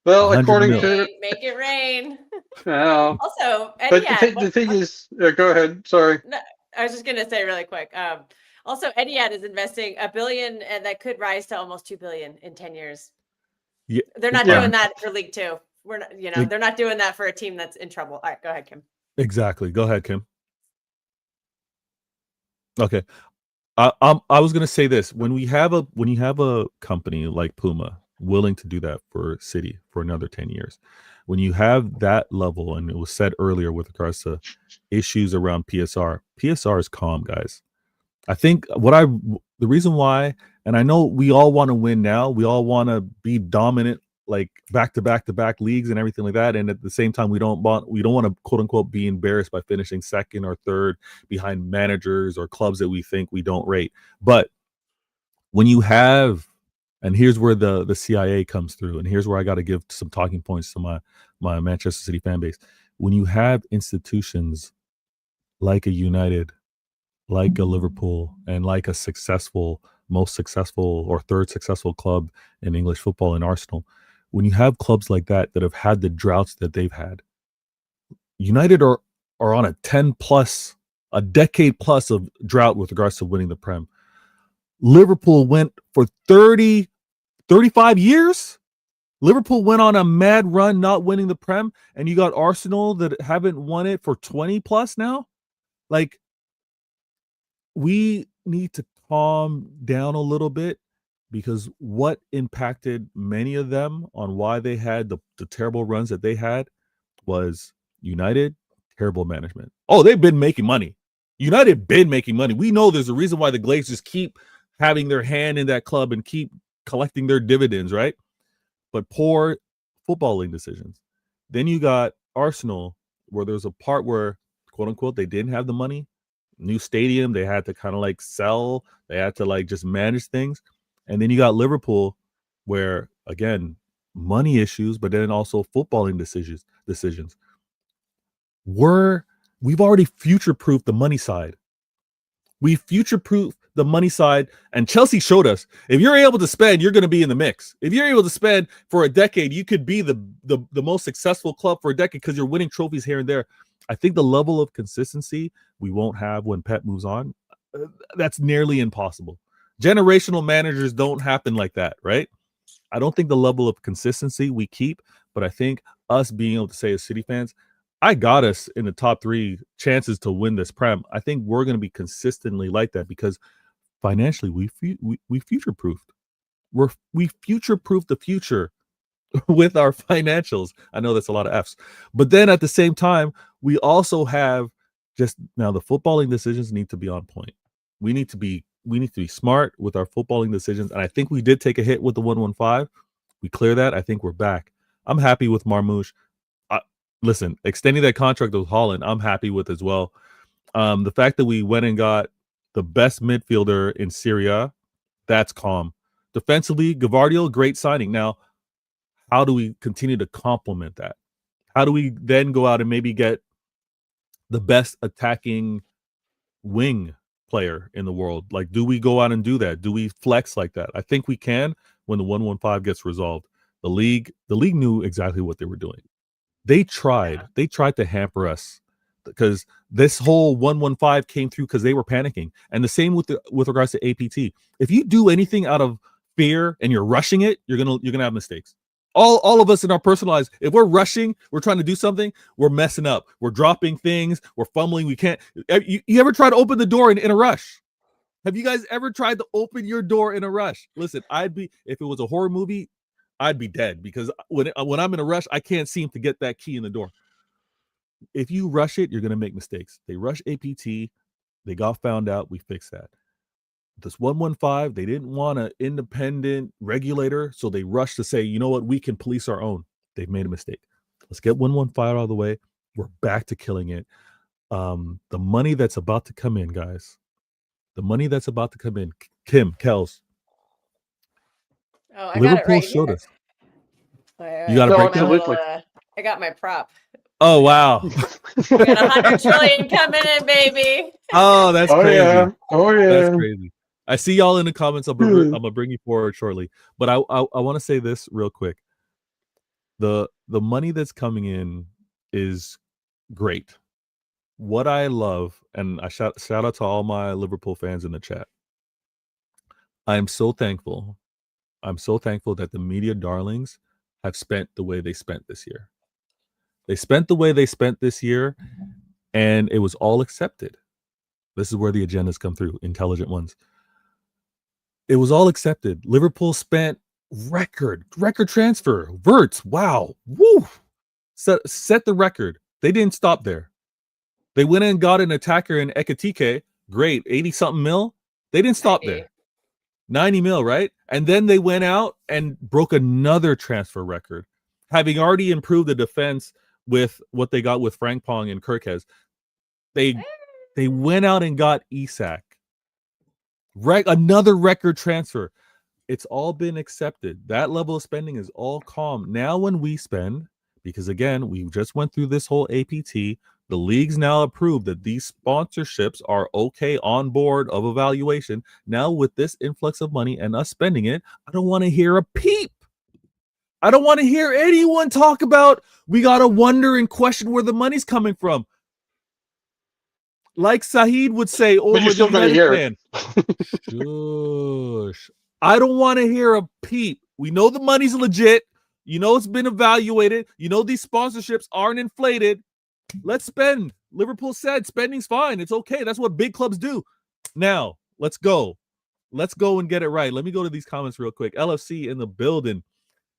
Well, according to make it rain. Well, also, but the thing is, go ahead. Sorry. No, I was just going to say really quick. Also, Etihad is investing $1 billion, and that could rise to almost $2 billion in 10 years. Yeah, they're not doing that for League Two. We're not, they're not doing that for a team that's in trouble. All right, go ahead, Kim. Exactly. Go ahead, Kim. Okay. I was going to say this: when you have a company like Puma willing to do that for City for another 10 years, when you have that level, and it was said earlier with regards to issues around PSR is calm, guys. I think the reason why, and I know we all want to win now, we all want to be dominant, like back to back leagues and everything like that, and at the same time we don't want to quote unquote be embarrassed by finishing second or third behind managers or clubs that we think we don't rate. But when you have, and here's where the CIA comes through, and here's where I got to give some talking points to my Manchester City fan base. When you have institutions like a United, like a Liverpool, and like a most successful or third successful club in English football in Arsenal, when you have clubs like that have had the droughts that they've had, United are on a decade plus of drought with regards to winning the Prem. Liverpool went for 35 years. Liverpool went on a mad run not winning the Prem, and you got Arsenal that haven't won it for 20 plus now. Like, we need to calm down a little bit, because what impacted many of them on why they had the terrible runs that they had was United, terrible management. Oh, they've been making money. United been making money. We know there's a reason why the Glazers keep having their hand in that club and keep collecting their dividends, right? But poor footballing decisions. Then you got Arsenal, where there's a part where, quote unquote, they didn't have the money. New stadium, they had to kind of like sell. They had to like just manage things. And then you got Liverpool, where again, money issues, but then also footballing decisions. We're we've already future-proofed the money side. We future-proof the money side, and Chelsea showed us, if you're able to spend, you're going to be in the mix. If you're able to spend for a decade, you could be the most successful club for a decade because you're winning trophies here and there. I think the level of consistency we won't have when Pep moves on, that's nearly impossible. Generational managers don't happen like that, right? I don't think the level of consistency we keep, but I think us being able to say as City fans, I got us in the top 3 chances to win this Prem. I think we're going to be consistently like that because financially we future-proofed. We future-proofed the future with our financials. I know that's a lot of F's, but then at the same time, we also have just now the footballing decisions need to be on point. We need to be smart with our footballing decisions, and I think we did take a hit with the 115. We clear that. I think we're back. I'm happy with Marmoush. Listen, extending that contract with Holland, I'm happy with as well. The fact that we went and got the best midfielder in Syria, that's calm. Defensively, Gavardio, great signing. Now, how do we continue to complement that? How do we then go out and maybe get the best attacking wing player in the world? Like, do we go out and do that? Do we flex like that? I think we can when the 115 gets resolved. The league knew exactly what they were doing. They tried to hamper us because this whole 115 came through because they were panicking. And the same with regards to APT. If you do anything out of fear and you're rushing it, you're gonna have mistakes. All of us in our personal lives, if we're rushing, we're trying to do something, we're messing up. We're dropping things, we're fumbling. We can't. You ever try to open the door in a rush? Have you guys ever tried to open your door in a rush? Listen, if it was a horror movie, I'd be dead because when I'm in a rush, I can't seem to get that key in the door. If you rush it, you're going to make mistakes. They rush APT. They got found out. We fixed that. This 115, they didn't want an independent regulator, so they rushed to say, you know what, we can police our own. They've made a mistake. Let's get 115 out of the way. We're back to killing it. The money that's about to come in, guys. The money that's about to come in. Kim, Kels. Oh, I Liverpool got it right showed here. us. You got a breakdown? Absolutely. I got my prop. Oh, wow. We got 100 trillion coming in, baby. Oh, that's crazy. Yeah. Oh, yeah. That's crazy. I see y'all in the comments. I'm gonna bring you forward shortly. But I want to say this real quick. The money that's coming in is great. What I love, and I shout out to all my Liverpool fans in the chat. I am so thankful. I'm so thankful that the media darlings have spent the way they spent this year. They spent the way they spent this year, and it was all accepted. This is where the agendas come through, intelligent ones. It was all accepted. Liverpool spent record transfer. Verts, wow. Woo. Set the record. They didn't stop there. They went and got an attacker in Ekitike. Great. 80-something mil. They didn't stop there. 90 mil, right? And then they went out and broke another transfer record, having already improved the defense with what they got with Frank Pong and Kirkes. They went out and got Isak. Another record transfer. It's all been accepted. That level of spending is all calm. Now when we spend, because again, we just went through this whole APT, the league's now approved that these sponsorships are okay on board of evaluation. Now with this influx of money and us spending it, I don't want to hear a peep. I don't want to hear anyone talk about we got to wonder and question where the money's coming from. Like Saeed would say over you're still the gonna hear it. Shush. I don't want to hear a peep. We know the money's legit. You know it's been evaluated. You know these sponsorships aren't inflated. Let's spend. Liverpool said spending's fine. It's okay. That's what big clubs do. Now, let's go. Let's go and get it right. Let me go to these comments real quick. LFC in the building.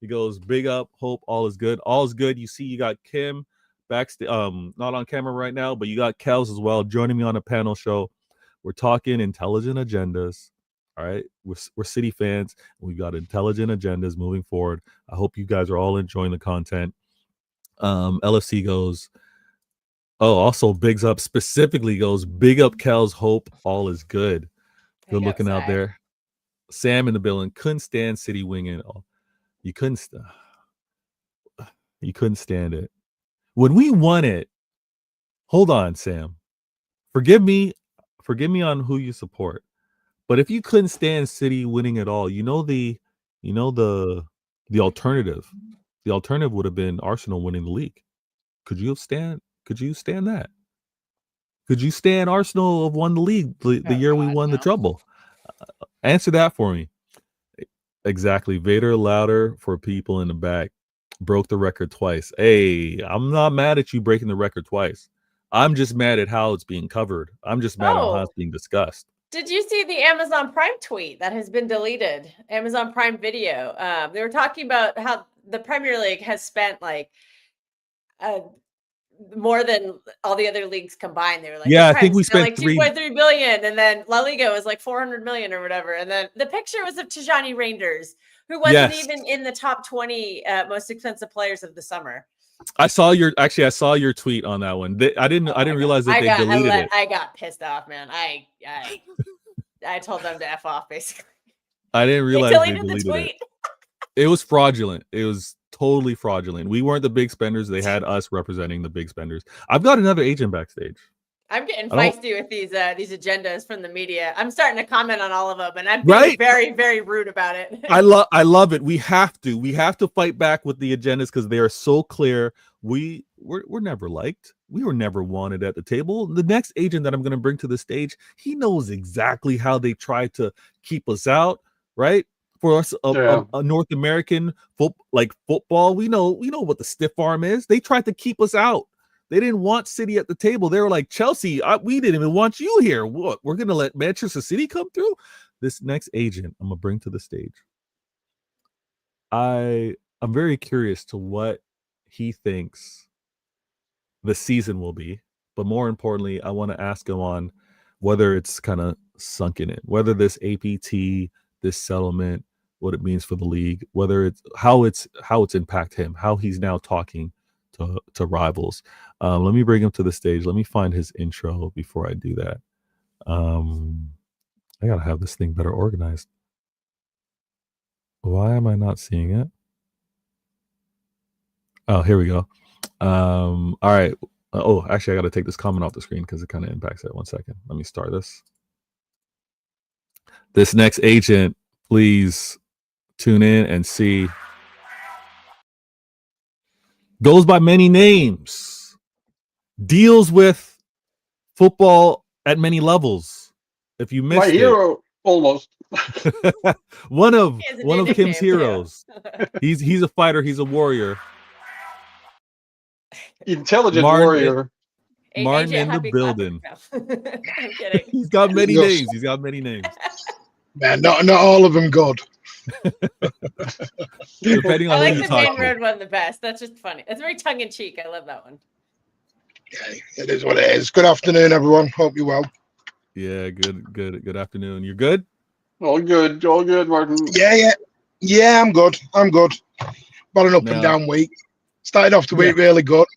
He goes, big up. Hope all is good. All is good. You see, you got Kim backstage, not on camera right now, but you got Kels as well joining me on a panel show. We're talking intelligent agendas. All right, we're City fans. We've got intelligent agendas moving forward. I hope you guys are all enjoying the content. LFC goes, oh, also bigs up, specifically goes, big up Kels, hope all is good. Good looking out there. Sam in the building, couldn't stand City winging it all. You couldn't stand it. When we won it, hold on, Sam. Forgive me on who you support. But if you couldn't stand City winning at all, the alternative. The alternative would have been Arsenal winning the league. Could you stand that? Could you stand Arsenal have won the league the year we won the treble? Answer that for me. Exactly. Vader louder for people in the back. Broke the record twice. Hey, I'm not mad at you breaking the record twice. I'm just mad at how it's being covered. I'm just mad at how it's being discussed. Did you see the Amazon Prime tweet that has been deleted? Amazon Prime Video. They were talking about how the Premier League has spent like more than all the other leagues combined. They were like, yeah, I think we spent like 2.3 billion, and then La Liga was like 400 million or whatever. And then the picture was of Tijani Reinders, who wasn't even in the top 20 most expensive players of the summer. I saw your tweet on that one. I didn't realize that they deleted it. I got pissed off, man. I told them to F off, basically. I didn't realize they deleted the tweet. It was fraudulent. It was totally fraudulent. We weren't the big spenders. They had us representing the big spenders. I've got another agent backstage. I'm getting feisty with these agendas from the media. I'm starting to comment on all of them, and I'm being very, very rude about it. I love it. We have to fight back with the agendas because they are so clear. We're never liked. We were never wanted at the table. The next agent that I'm going to bring to the stage, he knows exactly how they try to keep us out, right? For us, a North American football, we know what the stiff arm is. They tried to keep us out. They didn't want City at the table. They were like, Chelsea, we didn't even want you here. What? We're going to let Manchester City come through? This next agent I'm going to bring to the stage. I'm very curious to what he thinks the season will be. But more importantly, I want to ask him on whether it's kind of sunken in, whether this APT, this settlement, what it means for the league, whether it's how it's impact him, how he's now talking to rivals. Let me bring him to the stage. Let me find his intro before I do that. I gotta have this thing better organized. Why am I not seeing it? Oh, here we go. All right. Oh, actually, I gotta take this comment off the screen because it kind of impacts it. 1 second. Let me start this. This next agent, please tune in and see. Goes by many names. Deals with football at many levels. If you missed my hero, almost. one of Kim's heroes. He's a fighter. He's a warrior. Intelligent warrior. Martin in the building. I'm kidding. He's got many names. Man, not all of them good. Depending on I like who you the talk main to. road one the best. That's just funny. It's very tongue in cheek. I love that one. Yeah, it is what it is. Good afternoon, everyone. Hope you're well. Yeah, good afternoon. You're good? All good, Martin. Yeah, I'm good. About an up and down week. Started off the week really good.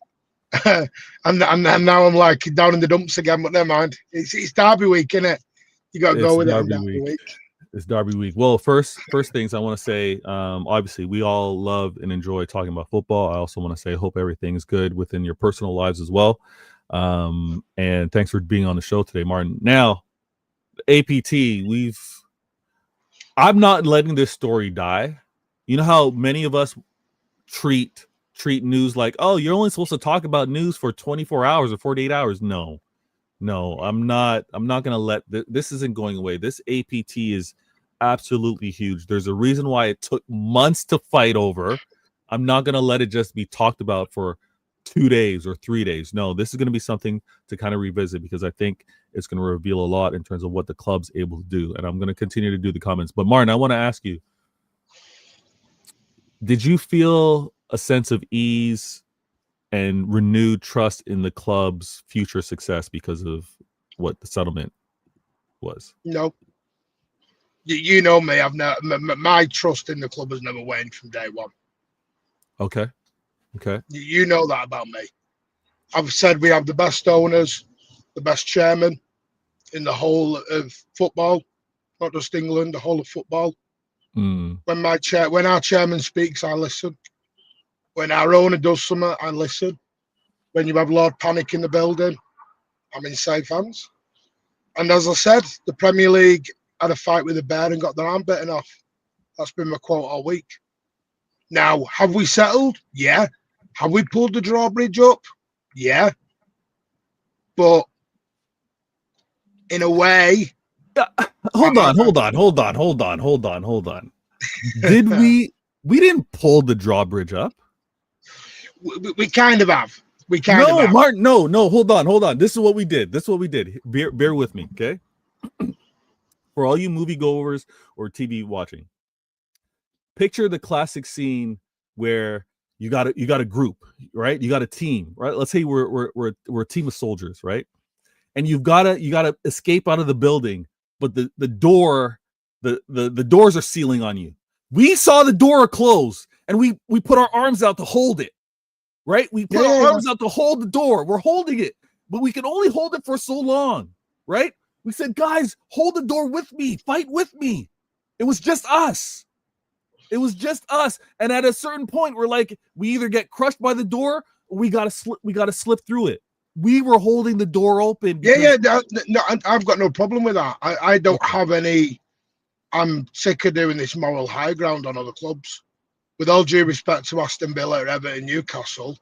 and now I'm like down in the dumps again, but never mind. It's Derby week, isn't it? You got to go with it on Derby week. It's Derby week. Well, first things I want to say, obviously we all love and enjoy talking about football. I also want to say hope everything is good within your personal lives as well. And thanks for being on the show today, Martin. Now, APT, I'm not letting this story die. You know how many of us treat news like, oh, you're only supposed to talk about news for 24 hours or 48 hours. No, I'm not going to let this isn't going away. This APT is absolutely huge. There's a reason why it took months to fight over. I'm not going to let it just be talked about for 2 days or 3 days. No, this is going to be something to kind of revisit because I think it's going to reveal a lot in terms of what the club's able to do. And I'm going to continue to do the comments. But Martin, I want to ask you, did you feel a sense of ease and renewed trust in the club's future success because of what the settlement was? No. You know me. My trust in the club has never waned from day one. Okay. You know that about me. I've said we have the best owners, the best chairman in the whole of football, not just England, the whole of football. When our chairman speaks, I listen. When our owner does something, I listen. When you have Lord Panic in the building, I'm in safe hands. And as I said, the Premier League had a fight with the bear and got their arm bitten off. That's been my quote all week. Now, have we settled? Yeah. Have we pulled the drawbridge up? Yeah. But in a way, hold on. Did we didn't pull the drawbridge up? we kind of have. We kind of have. Martin, no, hold on. This is what we did. Bear with me, okay? For all you moviegoers or TV watching, picture the classic scene where you got a group, right? You got a team, right? Let's say we're a team of soldiers, right? And you gotta escape out of the building, but the doors are sealing on you. We saw the door close, and we put our arms out to hold it, right? We put our arms out to hold the door. We're holding it, but we can only hold it for so long, right? We said, guys, hold the door with me, fight with me. It was just us. And at a certain point, we're like, we either get crushed by the door or we gotta slip through it. We were holding the door open. No, I've got no problem with that. I don't have any. I'm sick of doing this moral high ground on other clubs. With all due respect to Aston Villa, Everton, Newcastle,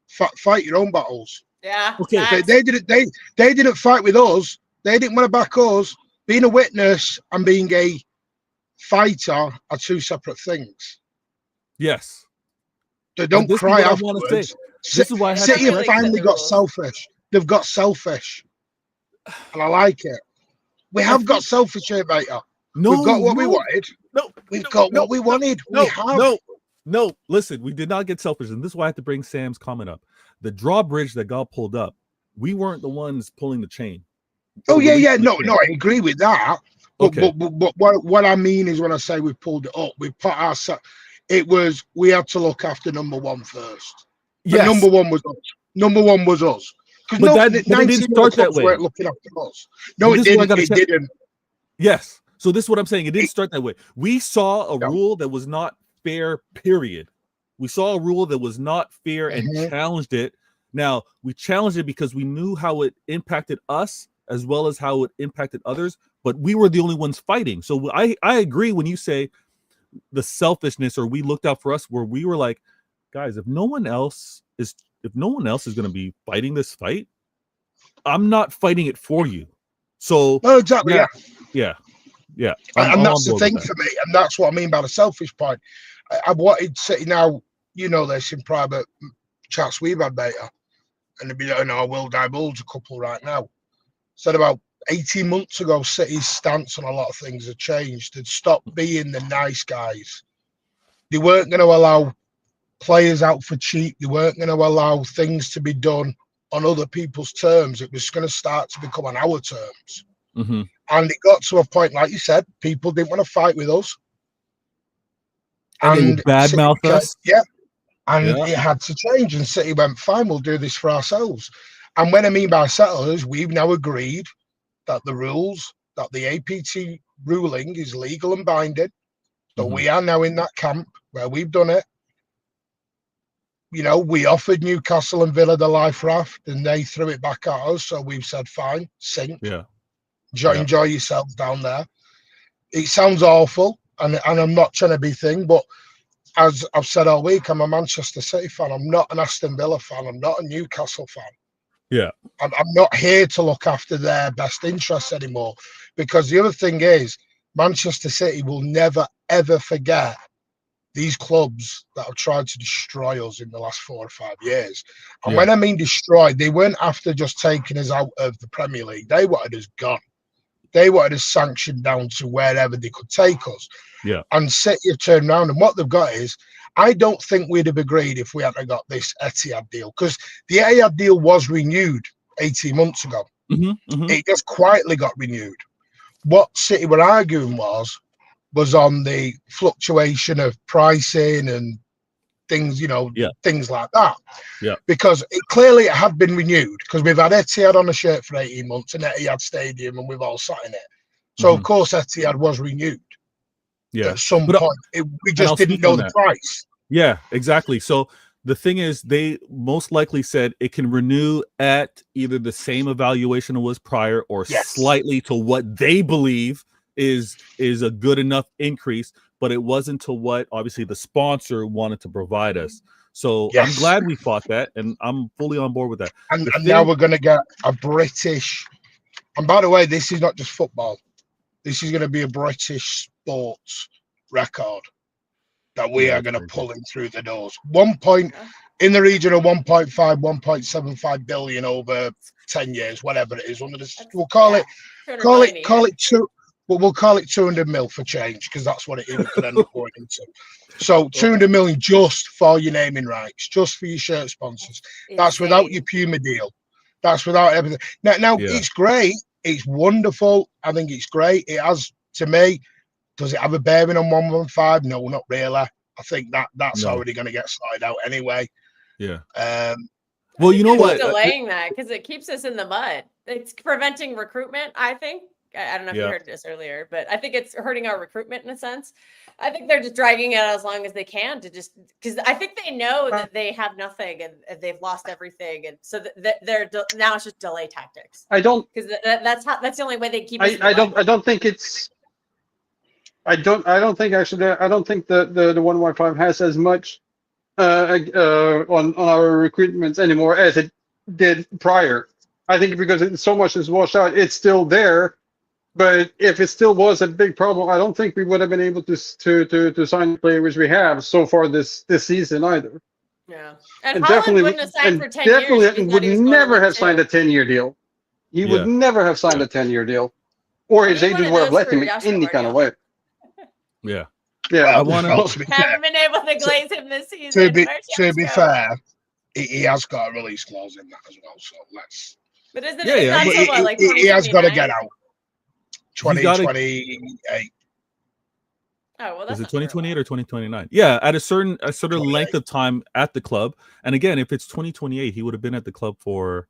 fight your own battles. Yeah. Okay. They didn't fight with us. They didn't want to back us. Being a witness and being a fighter are two separate things. Yes. They don't cry afterwards. This is why City have finally got selfish. They've got selfish. And I like it. We have got selfish here, mate. We've got what we wanted. We've got what we wanted. We have. No. Listen, we did not get selfish. And this is why I have to bring Sam's comment up. The drawbridge that got pulled up, we weren't the ones pulling the chain. No, I agree with that. But what I mean is when I say we pulled it up, we put ourselves. We had to look after number one first. Yes. Number one was us. But it didn't start that way. Weren't looking after us. No, it didn't. Yes. So this is what I'm saying. It didn't start that way. We saw a rule that was not fair, period. We saw a rule that was not fair and challenged it. Now, we challenged it because we knew how it impacted us as well as how it impacted others, but we were the only ones fighting. So I agree when you say the selfishness, or we looked out for us, where we were like, guys, if no one else is going to be fighting this fight, I'm not fighting it for you. So exactly. Yeah. And that's the thing for me, and that's what I mean by the selfish point. I've wanted City now. You know this in private chats we've had, mate, and I will divulge a couple right now. Said about 18 months ago, City's stance on a lot of things had changed. They'd stopped being the nice guys. They weren't going to allow players out for cheap. They weren't going to allow things to be done on other people's terms. It was going to start to become on our terms. Mm-hmm. And it got to a point, like you said, people didn't want to fight with us. And badmouth us. Yeah. And it had to change. And City went, fine, we'll do this for ourselves. And when I mean by settlers, we've now agreed that the rules, that the APT ruling is legal and binding. So we are now in that camp where we've done it. You know, we offered Newcastle and Villa the life raft and they threw it back at us. So we've said, fine, sink. Yeah. Enjoy yourselves down there. It sounds awful, and I'm not trying to be thing, but as I've said all week, I'm a Manchester City fan. I'm not an Aston Villa fan. I'm not a Newcastle fan. Yeah. I'm not here to look after their best interests anymore, because the other thing is Manchester City will never, ever forget these clubs that have tried to destroy us in the last 4 or 5 years. And when I mean destroyed, they weren't after just taking us out of the Premier League. They wanted us gone. They wanted us sanctioned down to wherever they could take us. Yeah. And City have turned around, and what they've got is, I don't think we'd have agreed if we hadn't got this Etihad deal, because the Etihad deal was renewed 18 months ago. It just quietly got renewed. What City were arguing was on the fluctuation of pricing and things, things like that. Yeah. Because it had been renewed, because we've had Etihad on the shirt for 18 months and Etihad Stadium, and we've all sat in it. So, of course, Etihad was renewed. Yeah. At some point. We just didn't know the price. Yeah, exactly. So the thing is, they most likely said it can renew at either the same evaluation it was prior or slightly to what they believe is a good enough increase, but it wasn't to what obviously the sponsor wanted to provide us. So I'm glad we fought that, and I'm fully on board with that. And now we're going to get a British. And by the way, this is not just football. This is going to be a British sports record that we are going to pull in through the doors. In the region of 1.5, 1.75 billion over 10 years, whatever it is. We'll call it two. Well, we'll call it 200 mil for change, because that's what it could end up going into. So 200 million just for your naming rights, just for your shirt sponsors. That's without your Puma deal. That's without everything. Now it's great. It's wonderful. I think it's great. It has, to me, does it have a bearing on 115? No, not really. I think that's already going to get sorted out anyway. Yeah. Well, you know what? Delaying that because it keeps us in the mud. It's preventing recruitment, I think. I don't know if you heard this earlier, but I think it's hurting our recruitment in a sense. I think they're just dragging it out as long as they can to just because I think they know that they have nothing and they've lost everything, and so they're now it's just delay tactics. I don't because that's the only way they keep. I don't think it's. I don't think actually. I don't think the 115 has as much on our recruitments anymore as it did prior. I think because so much is washed out, it's still there. But if it still was a big problem, I don't think we would have been able to sign the players we have so far this season either. Yeah, and definitely wouldn't have signed for 10 years. Definitely would never have signed a 10-year deal. He would never have signed a 10-year deal, or his agent would have let him in any kind of way. Yeah. Yeah, I want to haven't been able to glaze him this season. To be fair, he has got a release clause in that as well. So let's. But isn't it? Like he has got to get out. 2028. Oh well, that's is it 2028 or 2029? Yeah, at a certain length of time at the club. And again, if it's 2028, he would have been at the club for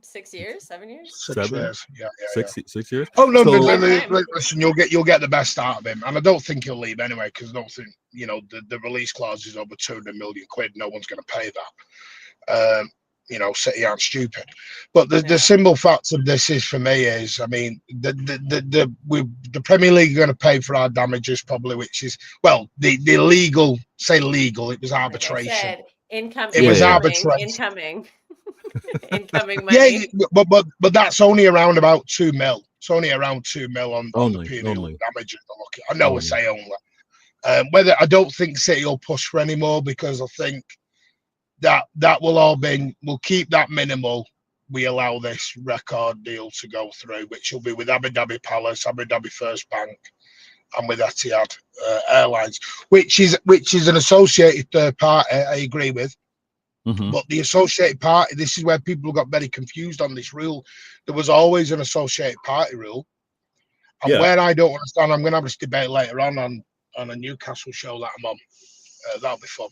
6 years, 7 years, 6 years. Yeah. 6 years. Oh no, listen, you'll get the best out of him, and I don't think he'll leave anyway because I don't think the release clause is over 200 million quid. No one's going to pay that. City aren't stupid, but the simple fact of this is for me is, I mean, the Premier League are going to pay for our damages probably, which is the legal. It was arbitration. Like I said, incoming. It was arbitration. Incoming money. Yeah, but that's only around about 2 mil. It's only around 2 mil on the penal damages. I know I say only. Whether I don't think City will push for any more because I think that will all be, we'll keep that minimal. We allow this record deal to go through, which will be with Abu Dhabi Palace, Abu Dhabi First Bank, and with Etihad Airlines, which is an associated third party. I agree with, but the associated party. This is where people got very confused on this rule. There was always an associated party rule, and where I don't understand, I'm going to have this debate later on a Newcastle show that I'm on. That'll be fun.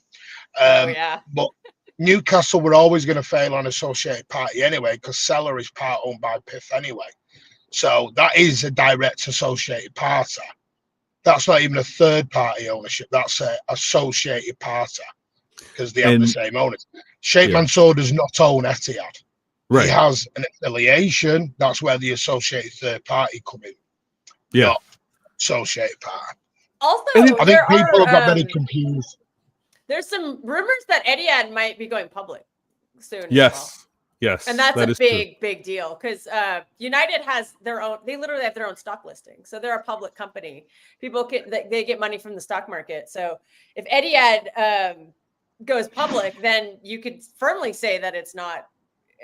But Newcastle were always going to fail on associated party anyway, because Seller is part owned by PIF anyway. So that is a direct associated party. That's not even a third party ownership. That's a associated party because they have the same owners. Sheikh Mansour does not own Etihad. Right. He has an affiliation. That's where the associated third party come in. Yeah. Not associated party. Also, I think people have got very confused. There's some rumors that Etihad might be going public soon. Yes. Yes. And that's a big deal because United has their own, they literally have their own stock listing. So they're a public company. People they get money from the stock market. So if Etihad goes public, then you could firmly say that it's not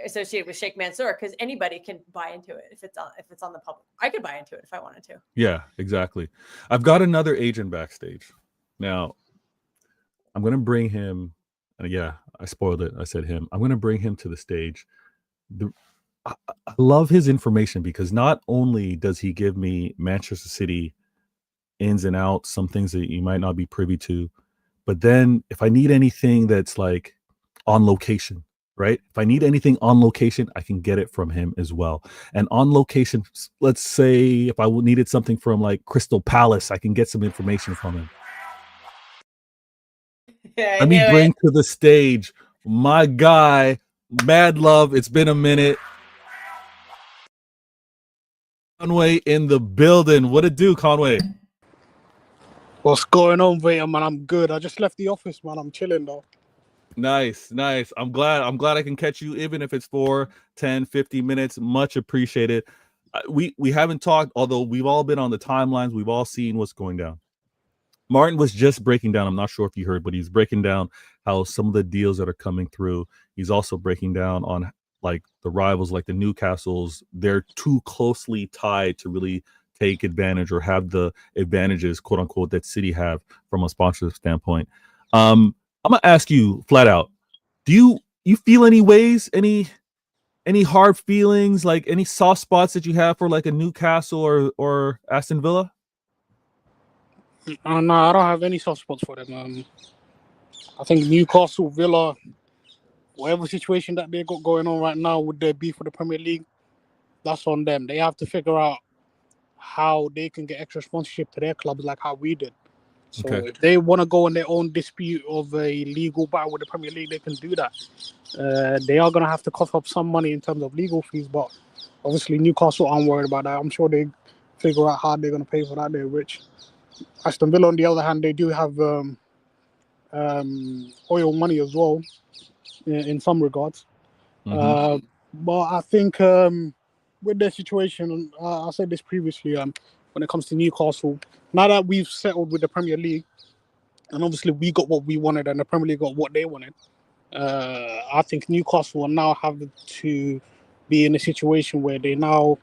associated with Sheikh Mansour because anybody can buy into it if it's on the public. I could buy into it if I wanted to. Yeah, exactly. I've got another agent backstage. Now, I'm going to bring him. I spoiled it. I said him. I'm going to bring him to the stage. I love his information because not only does he give me Manchester City ins and outs, some things that you might not be privy to, but then if I need anything that's like on location, right? If I need anything on location, I can get it from him as well. And on location, let's say if I needed something from like Crystal Palace, I can get some information from him. Let me bring to the stage my guy, Mad Love. It's been a minute. Conway in the building. What it do, Conway? What's going on, Vita, man? I'm good. I just left the office, man. I'm chilling though. Nice. I'm glad I can catch you, even if it's for 10, 50 minutes. Much appreciated. We haven't talked, although we've all been on the timelines. We've all seen what's going down. Martin was just breaking down. I'm not sure if you heard, but he's breaking down how some of the deals that are coming through. He's also breaking down on like the rivals, like the Newcastles. They're too closely tied to really take advantage or have the advantages, quote unquote, that City have from a sponsorship standpoint. I'm gonna ask you flat out: do you feel any ways, any hard feelings, like any soft spots that you have for like a Newcastle or Aston Villa? No, I don't have any soft spots for them. I think Newcastle, Villa, whatever situation that they got going on right now with their beef for the Premier League, that's on them. They have to figure out how they can get extra sponsorship to their clubs like how we did. So if they want to go on their own dispute of a legal battle with the Premier League, they can do that. They are going to have to cough up some money in terms of legal fees, but obviously Newcastle aren't worried about that. I'm sure they figure out how they're going to pay for that. They're rich. Aston Villa, on the other hand, they do have oil money as well in some regards. But I think with their situation, I said this previously, when it comes to Newcastle, now that we've settled with the Premier League, and obviously we got what we wanted and the Premier League got what they wanted, I think Newcastle will now have to be in a situation where they now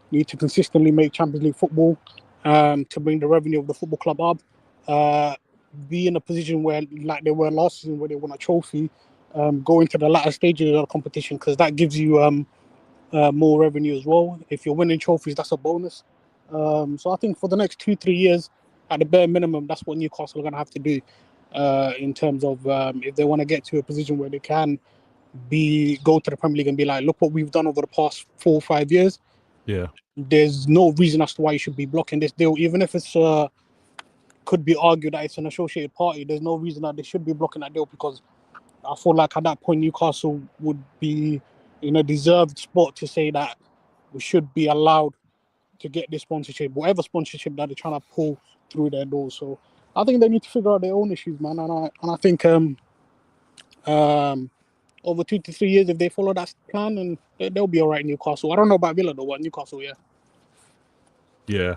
need to consistently make Champions League football to bring the revenue of the football club up, be in a position where, like they were last season, where they won a trophy, go into the latter stages of the competition, because that gives you more revenue as well. If you're winning trophies, that's a bonus. So I think for the next 2-3 years, at the bare minimum, that's what Newcastle are going to have to do in terms of if they want to get to a position where they can go to the Premier League and be like, look what we've done over the past 4 or 5 years. Yeah. There's no reason as to why you should be blocking this deal, even if it's could be argued that it's an associated party. There's no reason that they should be blocking that deal, because I feel like at that point Newcastle would be in a deserved spot to say that we should be allowed to get this sponsorship, whatever sponsorship that they're trying to pull through their doors. So I think they need to figure out their own issues, man. And I think over 2 to 3 years, if they follow that plan, and they'll be all right. Newcastle. I don't know about Villa though, but Newcastle, yeah. Yeah,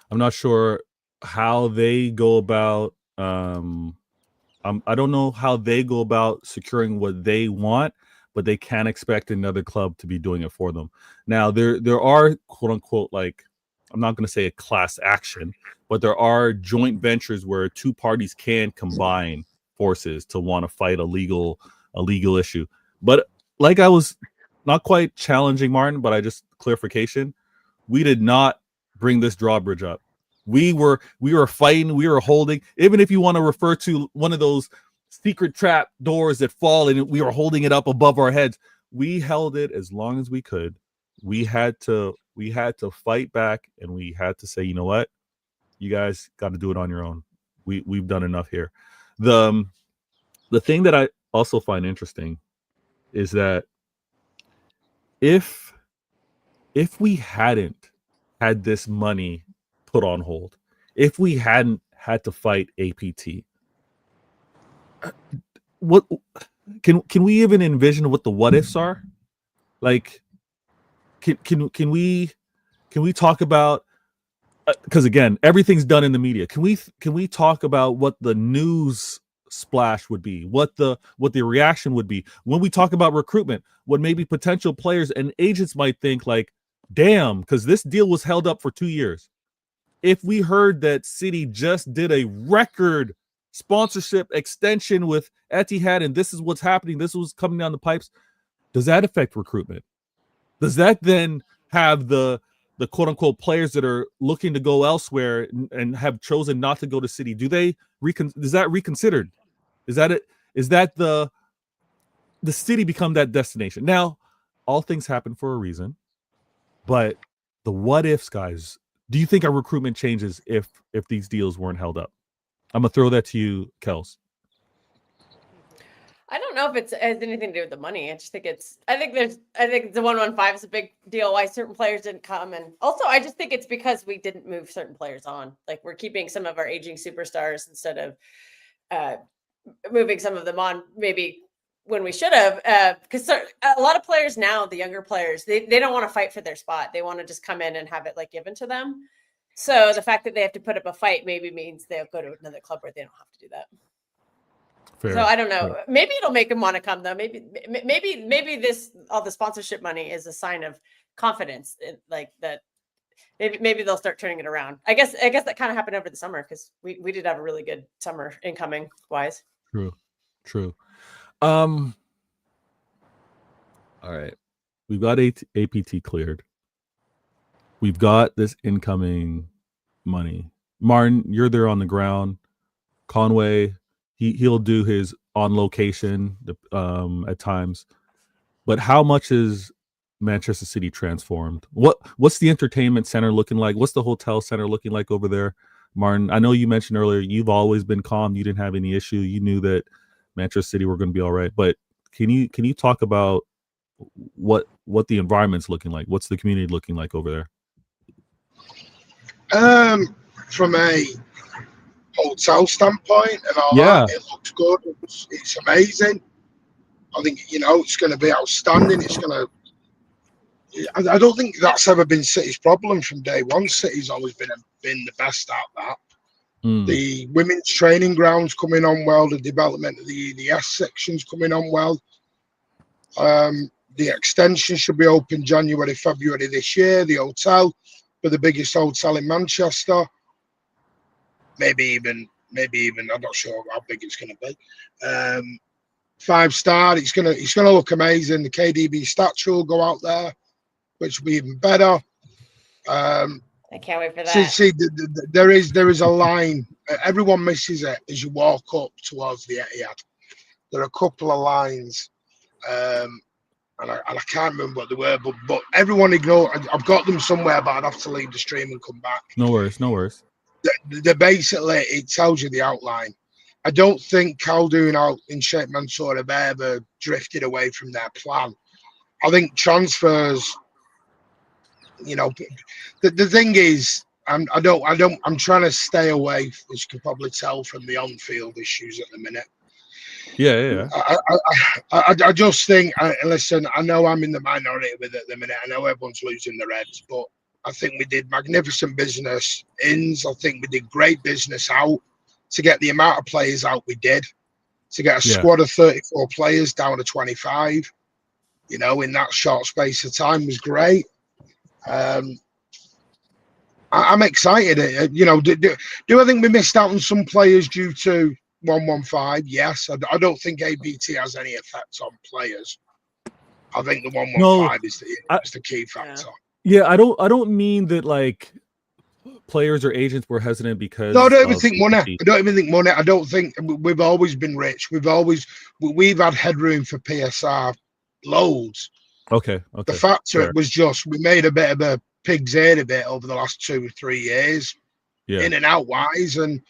I'm not sure how they go about. I don't know how they go about securing what they want, but they can't expect another club to be doing it for them. Now, there are, quote unquote, like, I'm not going to say a class action, but there are joint ventures where two parties can combine forces to want to fight a legal issue. But like I was not quite challenging Martin, but I just clarification, we did not bring this drawbridge up. We were fighting, we were holding, even if you want to refer to one of those secret trap doors that fall and we were holding it up above our heads. We held it as long as we could. We had to fight back, and we had to say, you know what, you guys got to do it on your own. We've done enough here. The thing that I also find interesting is that if we hadn't had this money put on hold, if we hadn't had to fight APT, what can we even envision what the what ifs are? Like, can we talk about, because again, everything's done in the media. Can we talk about what the news splash would be, what the reaction would be when we talk about recruitment, what maybe potential players and agents might think, like, damn, because this deal was held up for 2 years. If we heard that City just did a record sponsorship extension with Etihad and this is what's happening, this was coming down the pipes, does that affect recruitment? Does that then have the quote unquote players that are looking to go elsewhere and have chosen not to go to City? Do they is that reconsidered? Is that it? Is that the City become that destination? Now, all things happen for a reason, but the what ifs, guys. Do you think our recruitment changes if these deals weren't held up? I'm gonna throw that to you, Kels. I don't know if it has anything to do with the money. I think the 115 is a big deal why certain players didn't come. And also I just think it's because we didn't move certain players on. Like we're keeping some of our aging superstars instead of moving some of them on maybe when we should have. Because a lot of players now, the younger players, they don't want to fight for their spot. They want to just come in and have it like given to them. So the fact that they have to put up a fight maybe means they'll go to another club where they don't have to do that. Fair. So I don't know. Maybe it'll make them want to come though. Maybe this all the sponsorship money is a sign of confidence, like that. Maybe they'll start turning it around. I guess that kind of happened over the summer because we did have a really good summer incoming wise. True. All right, we've got APT cleared. We've got this incoming money. Martin, you're there on the ground. Conway, he'll do his on location at times. But how much is Manchester City transformed? What's the entertainment center looking like? What's the hotel center looking like over there? Martin, I know you mentioned earlier you've always been calm. You didn't have any issue. You knew that Manchester City were going to be all right. But can you talk about what the environment's looking like? What's the community looking like over there? From a hotel standpoint and all that, it looks good. It's amazing. I think it's going to be outstanding. I don't think that's ever been City's problem from day one. City's always been the best at that. The women's training grounds coming on well. The development of the EDS sections coming on well. The extension should be open January, February this year. The hotel, for the biggest hotel in Manchester. Maybe even I'm not sure how big it's going to be. 5-star. It's gonna look amazing. The KDB statue will go out there, which will be even better. I can't wait for that. See, there is a line. Everyone misses it as you walk up towards the Etihad. There are a couple of lines, and I can't remember what they were, but everyone ignore. I've got them somewhere, but I'd have to leave the stream and come back. No worries. They're basically, it tells you the outline. I don't think Khaldoon out in Sheikh Mansour have ever drifted away from their plan. I think transfers, the thing is, I'm trying to stay away, as you can probably tell, from the on-field issues at the minute. Yeah. I just think, listen, I know I'm in the minority with it at the minute. I know everyone's losing their heads, but I think we did magnificent business ins. I think we did great business out to get the amount of players out we did, to get a squad of 34 players down to 25, in that short space of time was great. I'm excited. Do I think we missed out on some players due to 115? Yes. I don't think APT has any effect on players. I think the 115 is the key factor. Yeah, I don't mean that like players or agents were hesitant because no, I don't even think money. I don't think we've always been rich. We've had headroom for PSR loads. Okay. The factor it was just we made a bit of a pig's ear of it over the last 2 or 3 years, in and out wise, and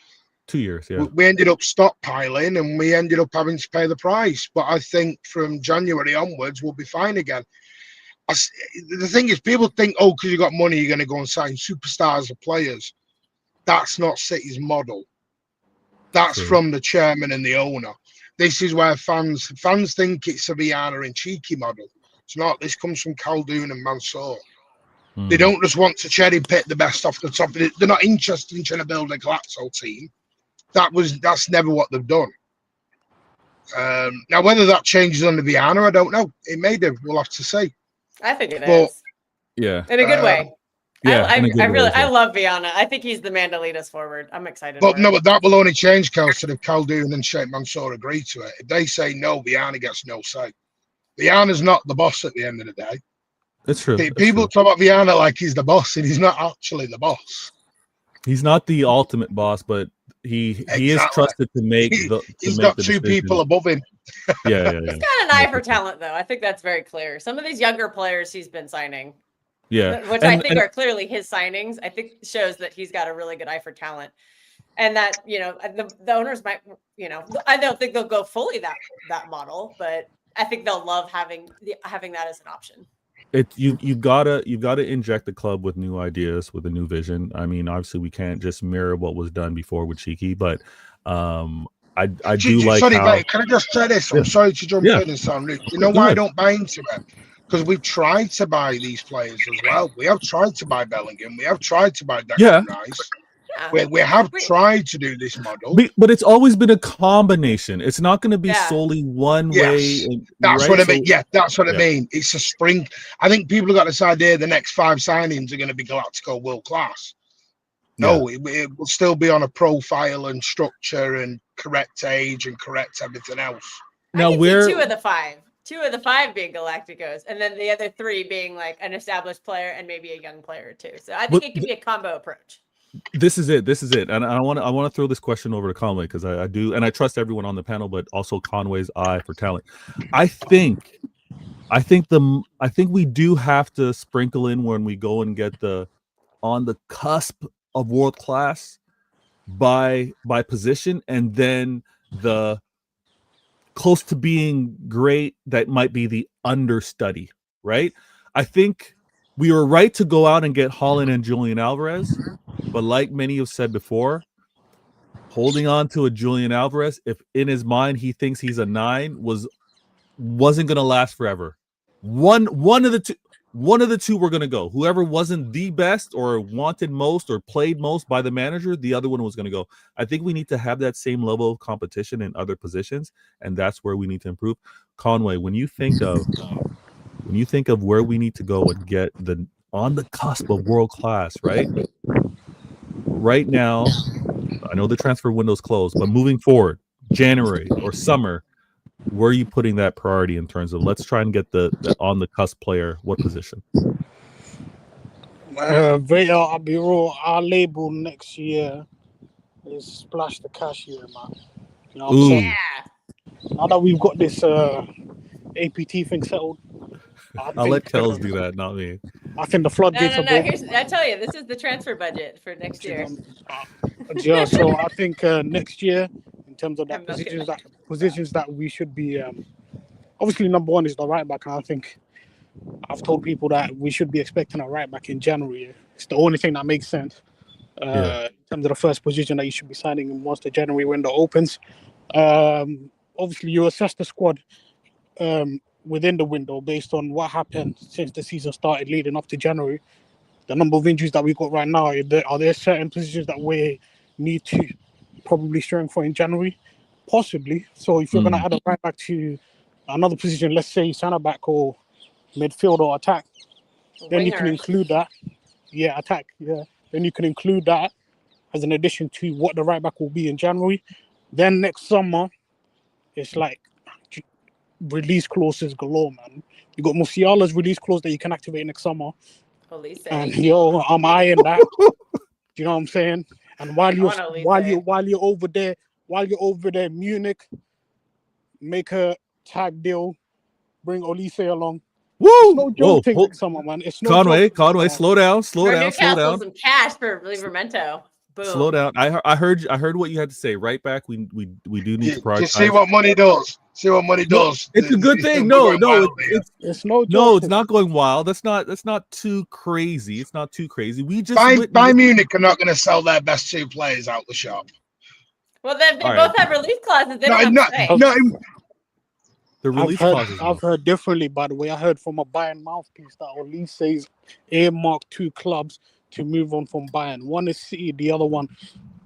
2 years. Yeah, we ended up stockpiling and we ended up having to pay the price. But I think from January onwards we'll be fine again. The thing is, people think, because you got money, you're going to go and sign superstars or players. That's not City's model. That's from the chairman and the owner. This is where fans think it's a Viana and Cheeky model. It's not. This comes from Khaldoon and Mansour. They don't just want to cherry pick the best off the top. They're not interested in trying to build a Galazzo team. That's never what they've done. Now, whether that changes under Viana, I don't know. It may do. We'll have to see. I think it is. Yeah. In a good way. Yeah. I love Viana. I think he's the man to lead us forward. I'm excited. But that will only change, Kelsey, if Khaldoon and Sheikh Mansour agree to it. If they say no, Viana gets no say. Viana's not the boss at the end of the day. That's true. People talk about Viana like he's the boss, and he's not actually the boss. He's not the ultimate boss, but he is trusted to make he's got two people above him. Yeah. He's got an eye for talent, though. I think that's very clear. Some of these younger players he's been signing, which I think are clearly his signings, I think shows that he's got a really good eye for talent. and that, you know, the owners might, you know, I don't think they'll go fully that model, but I think they'll love having that as an option. You've gotta inject the club with new ideas, with a new vision. I mean, obviously we can't just mirror what was done before with Cheeky, but I do like sorry, how. mate, can I just say this? Yeah. I'm sorry to jump in and sound rude. You know Go why ahead. I don't buy into it? Because we've tried to buy these players as well. We have tried to buy Bellingham. We have tried to buy Declan Rice. We have tried to do this model. But it's always been a combination. It's not going to be solely one way. That's right? what I mean. Yeah, that's what I mean. It's a spring. I think people have got this idea the next 5 signings are going to be Galactico world class. No, it will still be on a profile and structure and correct age and correct everything else. Now, where 2 of the 5. 2 of the 5 being Galacticos, and then the other 3 being like an established player and maybe a young player too. So I think it could be a combo approach. This is it, and I want to throw this question over to Conway, because I do, and I trust everyone on the panel, but also Conway's eye for talent. I think we do have to sprinkle in when we go and get the on the cusp of world class by position, and then the close to being great that might be the understudy, right? I think we were right to go out and get Haaland and Julian Alvarez, but like many have said before, holding on to a Julian Alvarez, if in his mind he thinks he's a 9, wasn't going to last forever. One of the two were going to go. Whoever wasn't the best or wanted most or played most by the manager, the other one was going to go. I think we need to have that same level of competition in other positions, and that's where we need to improve. Conway, when you think of where we need to go and get on the cusp of world class, right now, I know the transfer window's closed, but moving forward, January or summer, where are you putting that priority in terms of let's try and get the on the cusp player? What position? I'll be raw. Our label next year is Splash the Cash year, man. You know what I'm saying? Now that we've got this APT thing settled, I'll let Kels do that, not me. I think the floodgates are open. I tell you, this is the transfer budget for next year. Yeah, so I think next year, in terms of that positions that we should be, obviously number 1 is the right back, and I think I've told people that we should be expecting a right back in January. It's the only thing that makes sense in terms of the first position that you should be signing once the January window opens. Obviously, you assess the squad within the window based on what happened since the season started leading up to January. The number of injuries that we got right now, are there certain positions that we need to probably strengthen in January? Possibly. So if you're going to add a right back to another position, let's say center back or midfield or attack, then you can include that. Yeah, attack. Yeah. Then you can include that as an addition to what the right back will be in January. Then next summer, it's like release clauses galore, man. You got Musiala's release clause that you can activate next summer. And I'm eyeing that. Do you know what I'm saying? And while you're over there, Munich, make a tag deal, bring Olise along. Woo! It's no joke thing next summer, man. It's no Conway, slow down. Newcastle some cash for Livermento. Boom. Slow down. I heard what you had to say. Right back. We do need to prioritize. Just see what money does. It's a good thing. No, it's no joke. No, it's not going wild. That's not too crazy. It's not too crazy. We just Bayern Munich are not going to sell their best 2 players out the shop. Well, they both have release clauses. They don't have to say. The release clauses. I've heard differently, by the way. I heard from a Bayern mouthpiece that Olise says earmarked 2 clubs to move on from Bayern. One is City, the other one,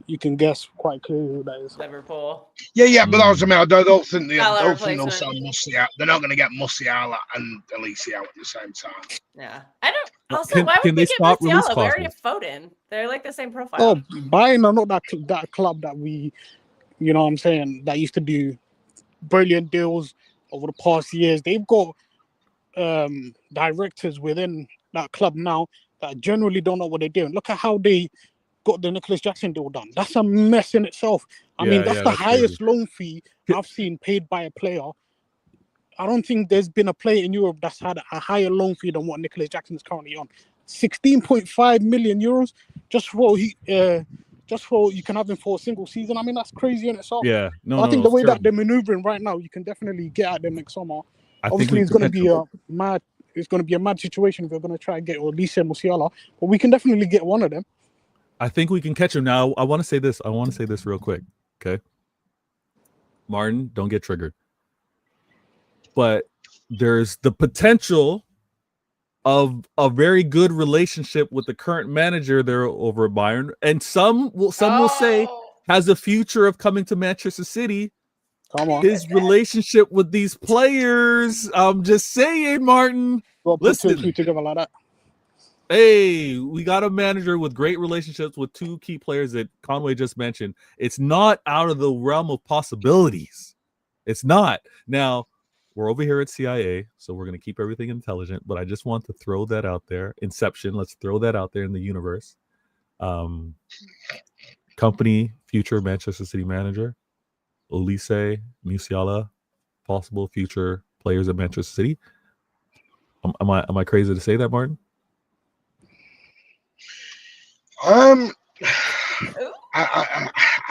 you can guess quite clearly who that is. Liverpool. Yeah, but I don't think they'll sell Musiala. They're not going to get Musiala and Elise out at the same time. Yeah, I don't. Also, why would they get Musiala? We already have Foden. They're like the same profile. Oh, Bayern are not that club that we, you know what I'm saying, that used to do brilliant deals over the past years. They've got directors within that club now that generally don't know what they're doing. Look at how they got the Nicholas Jackson deal done. That's a mess in itself. I mean, that's the highest loan fee I've seen paid by a player. I don't think there's been a player in Europe that's had a higher loan fee than what Nicholas Jackson is currently on. 16.5 million euros just for just for you can have him for a single season. I mean, that's crazy in itself. Yeah, I think the way terrible. that they're maneuvering right now, you can definitely get at them next summer. I Obviously, think it's going to be a mad. It's going to be a mad situation if we're going to try and get Olise and Musiala, but we can definitely get one of them. I think we can catch him. Now, I want to say this. I want to say this real quick. Okay, Martin, don't get triggered. But there's the potential of a very good relationship with the current manager there over at Bayern, and some will say has a future of coming to Manchester City. Come on, his relationship with these players. I'm just saying, Martin. Listen, put together like that. Hey, we got a manager with great relationships with two key players that Conway just mentioned. It's not out of the realm of possibilities. It's not. Now, we're over here at CIA, so we're going to keep everything intelligent, but I just want to throw that out there. Inception, let's throw that out there in the universe. Company, future Manchester City manager, Olise, Musiala, possible future players at Manchester City. Am I crazy to say that, Martin? I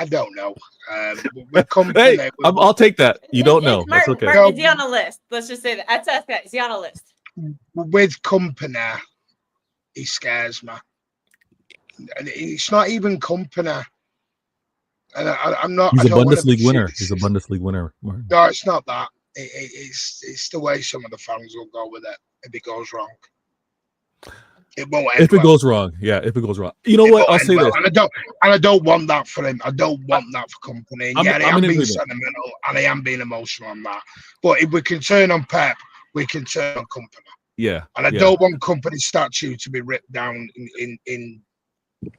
don't know. Hey, I'll take that. You don't know. That's okay. Martin, is he on a list? Let's just say that. Is he on a list? With company, he scares me. And it's not even company. And I'm not. He's a Bundesliga winner. He's a Bundesliga winner. Martin. No, it's not that. It's the way some of the fans will go with it if it goes wrong. It won't end if it goes wrong, yeah. If it goes wrong, you know what? I'll say this, and I don't want that for him. I don't want that for company. And I am being sentimental, and I am being emotional on that. But if we can turn on Pep, we can turn on company. Yeah, and I don't want company statue to be ripped down in.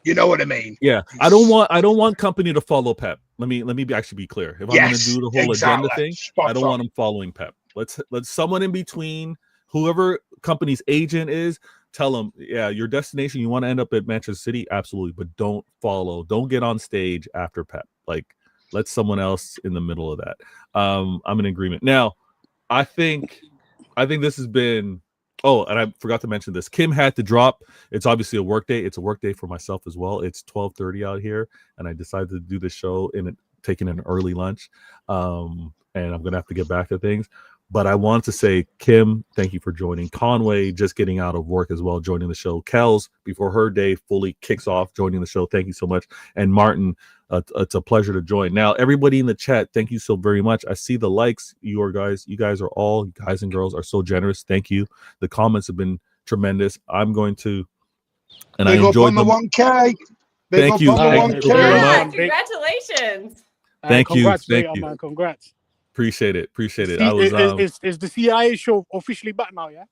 You know what I mean? Yeah, I don't want company to follow Pep. Let me actually be clear. If I'm going to do the whole agenda thing, I don't want him following Pep. Let's someone in between, whoever company's agent is. Tell them, yeah, your destination, you want to end up at Manchester City, absolutely, but don't get on stage after Pep. Like, let someone else in the middle of that. I'm in agreement. Now, I think this has been. Oh, and I forgot to mention this. Kim had to drop. It's obviously a work day. It's a work day for myself as well. It's 12:30 out here, and I decided to do this show taking an early lunch. And I'm gonna have to get back to things. But I want to say, Kim, thank you for joining. Conway, just getting out of work as well, joining the show. Kels, before her day fully kicks off, joining the show. Thank you so much. And Martin, it's a pleasure to join. Now, everybody in the chat, thank you so very much. I see the likes. You guys are all, guys and girls, are so generous. Thank you. The comments have been tremendous. I'm going to, and I enjoyed them. 1K. Thank you. Thank you very much. Congratulations. Thank you. Thank you. Man, congrats. Appreciate it. Is the CIA show officially back now? Yeah.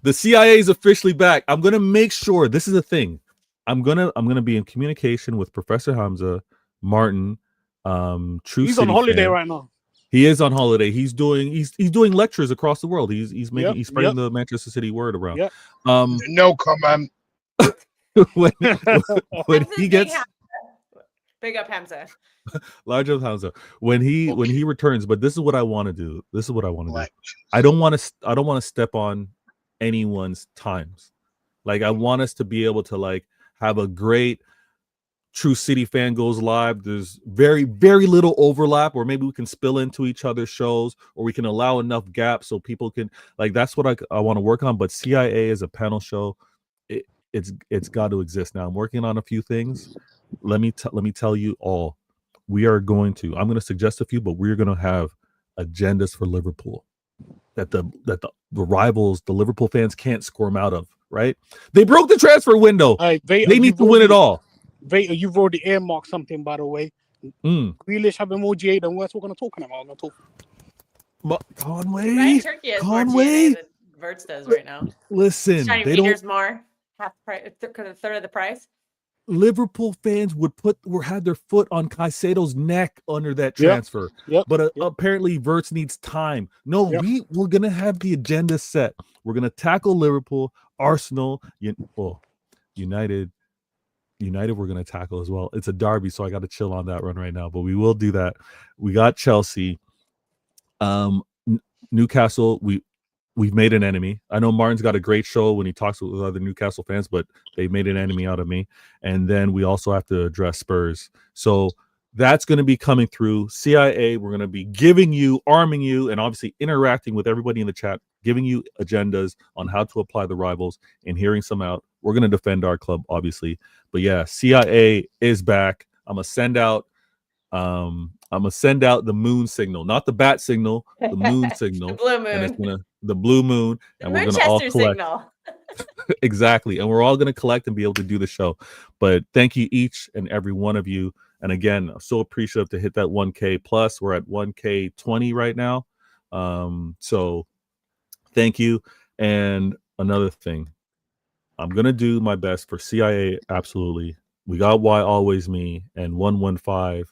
The CIA is officially back. I'm gonna make sure. This is a thing. I'm gonna be in communication with Professor Hamza, Martin, True He's City on holiday fan. right now. He is on holiday. He's doing lectures across the world. He's spreading the Manchester City word around. Yep. No comment. when he gets big up Hamza. Large up Hamza. When he returns, but this is what I want to do. I don't want to step on anyone's times. Like, I want us to be able to like have a great True City fan goes live. There's very, very little overlap, or maybe we can spill into each other's shows, or we can allow enough gaps so people can like. That's what I want to work on. But CIA is a panel show. It's got to exist now. I'm working on a few things. Let me tell you all. I'm going to suggest a few, but we're going to have agendas for Liverpool that the rivals, the Liverpool fans can't squirm out of, right? They broke the transfer window. They need to win it all. Vader, you've already earmarked something, by the way. Grealish having more GA than West. We're going to talk about. But Conway, Right? Turkey has more GA than Verts does right now. Listen, Shiny they meters don't. more, half price, a third of the price. Liverpool fans had their foot on Caicedo's neck under that transfer. But apparently Verts needs time. No, we're gonna have the agenda set. We're gonna tackle Liverpool, Arsenal, United. We're gonna tackle as well. It's a derby, so I got to chill on that run right now. But we will do that. We got Chelsea, Newcastle. we've made an enemy. I know Martin's got a great show when he talks with other Newcastle fans, but they made an enemy out of me. And then we also have to address Spurs. So that's going to be coming through. CIA, we're going to be giving you, arming you, and obviously interacting with everybody in the chat, giving you agendas on how to apply the rivals and hearing some out. We're going to defend our club, obviously. But yeah, CIA is back. I'm going to send out the moon signal, not the bat signal, the moon signal. The blue moon. And it's the blue moon. The And we're going to all collect. signal. Exactly. And we're all going to collect and be able to do the show. But thank you, each and every one of you. And again, I'm so appreciative to hit that 1K plus. We're at 1K 20 right now. So thank you. And another thing, I'm going to do my best for CIA. Absolutely. We got Why Always Me and 115.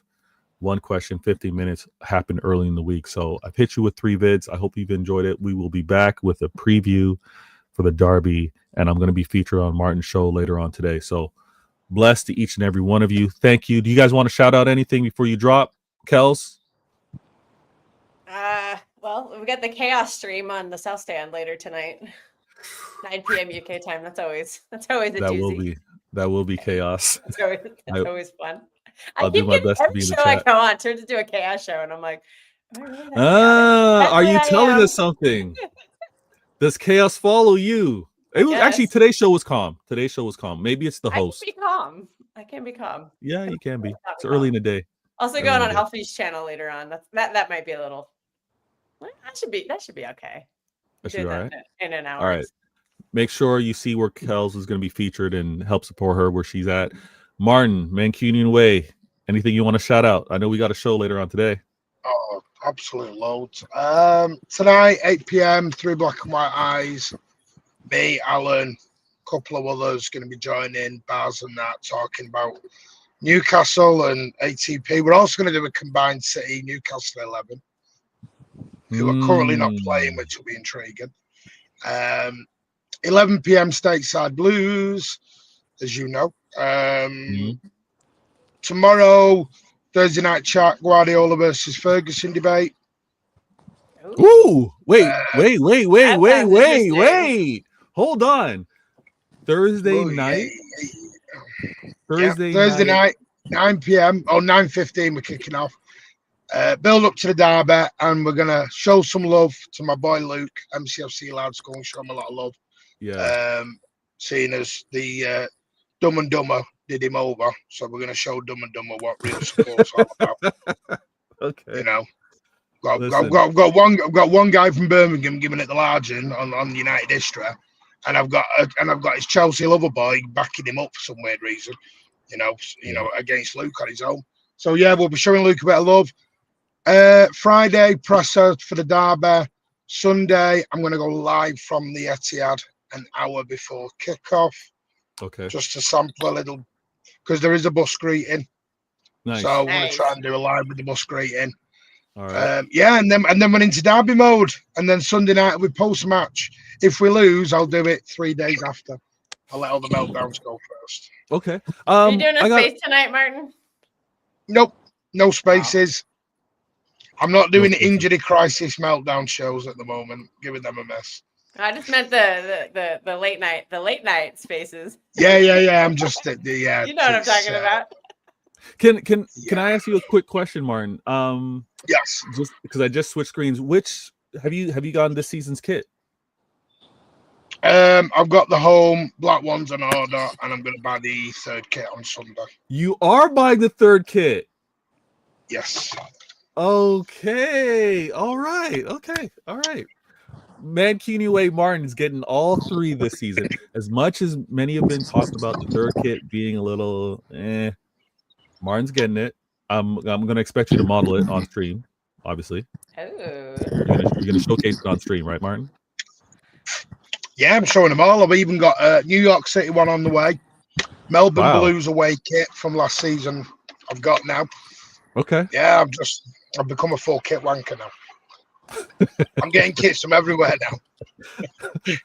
One question, 15 minutes happened early in the week. So I've hit you with 3 vids. I hope you've enjoyed it. We will be back with a preview for the derby, and I'm going to be featured on Martin's show later on today. So blessed to each and every one of you. Thank you. Do you guys want to shout out anything before you drop, Kels? Well, we got the Chaos stream on the South Stand later tonight, 9 p.m. UK time. That's always a doozy. That will be chaos. That's always fun. I'll do my best to be in the chat. Every show I go on turns into a chaos show, and I'm like, am I really that chaotic? Are you That's what I telling am. us something? Does chaos follow you? It was actually, today's show was calm. Maybe it's the host. I can be calm. Yeah, you can be. It's early in the day. Also going on Alfie's channel later on. That might be a little. That should be okay. That should be all right. In an hour. All right. Make sure you see where Kels is going to be featured and help support her where she's at. Martin, Mancunian Way, anything you want to shout out? I know we got a show later on today. Oh, absolute loads. Tonight, 8 p.m., 3 Black and White Eyes. Me, Alan, a couple of others going to be joining, Baz and that, talking about Newcastle and ATP. We're also going to do a combined City Newcastle 11, who are currently not playing, which will be intriguing. 11 p.m. Stateside Blues, as you know. Tomorrow, Thursday night chat, Guardiola versus Ferguson debate. Ooh, wait. Hold on. Thursday night? Thursday night, 9 p.m. or 9:15, we're kicking off. Build up to the derby, and we're going to show some love to my boy Luke, MCFC lads, go and show him a lot of love. Yeah. Seeing as the Dumb and Dumber did him over, so we're going to show Dumb and Dumber what real support's all about. Okay. You know, I've got one guy from Birmingham giving it the large on United history, and I've got his Chelsea lover boy backing him up for some weird reason. You know, against Luke on his own. So yeah, we'll be showing Luke a bit of love. Friday presser for the derby. Sunday, I'm going to go live from the Etihad an hour before kickoff. Okay. Just to sample a little, because there is a bus greeting. Nice. So we're going to try and do a live with the bus greeting. All right. And then we're into derby mode, and then Sunday night we post match. If we lose, I'll do it 3 days after. I'll let all the meltdowns go first. Okay. Are you doing a space tonight, Martin? Nope, no spaces. I'm not doing injury crisis meltdown shows at the moment. Giving them a miss. I just meant the late night spaces. Yeah. I'm just You know what I'm talking about. Can I ask you a quick question, Martin? Yes. Just because I just switched screens. Which have you gotten this season's kit? I've got the home black ones on order, and I'm going to buy the 3rd kit on Sunday. You are buying the 3rd kit? Yes. Okay. All right. Mancunian Way Martin is getting all 3 this season. As much as many have been talking about the 3rd kit being a little Martin's getting it. I'm going to expect you to model it on stream, obviously. Oh. You're gonna showcase it on stream, right, Martin? Yeah, I'm showing them all. I've even got a New York City one on the way. Melbourne Blues away kit from last season I've got now. Okay. Yeah, I've become a full kit wanker now. I'm getting kits from everywhere now.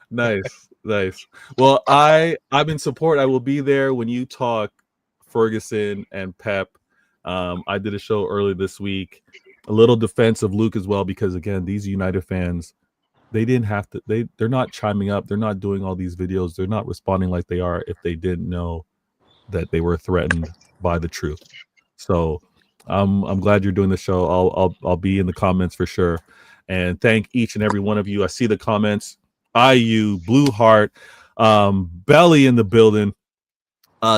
Nice. Well, I'm in support. I will be there when you talk Ferguson and Pep. I did a show earlier this week. A little defense of Luke as well, because again, these United fans, they didn't have to. They're not chiming up. They're not doing all these videos. They're not responding like they are if they didn't know that they were threatened by the truth. So I'm glad you're doing the show. I'll be in the comments for sure. And thank each and every one of you. I see the comments. IU, Blue Heart, Belly in the building.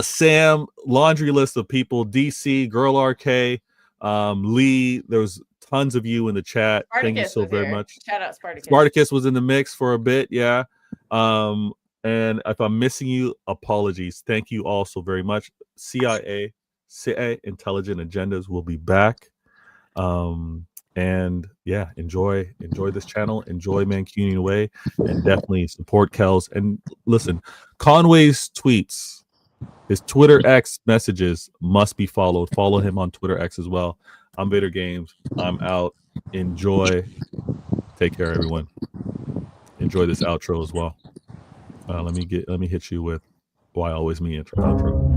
Sam, laundry list of people. DC, Girl RK, Lee. There was tons of you in the chat. Spartacus Thank you so very much. Shout out Spartacus. Spartacus was in the mix for a bit, yeah. And if I'm missing you, apologies. Thank you all so very much. CIA Intelligent Agendas will be back. And yeah, enjoy this channel, enjoy Mancunian Way, and definitely support Kells. And listen, Conway's tweets, his Twitter X messages must be followed. Follow him on Twitter X as well. I'm Vader Games. I'm out. Enjoy. Take care, everyone. Enjoy this outro as well. Let me hit you with why always me outro.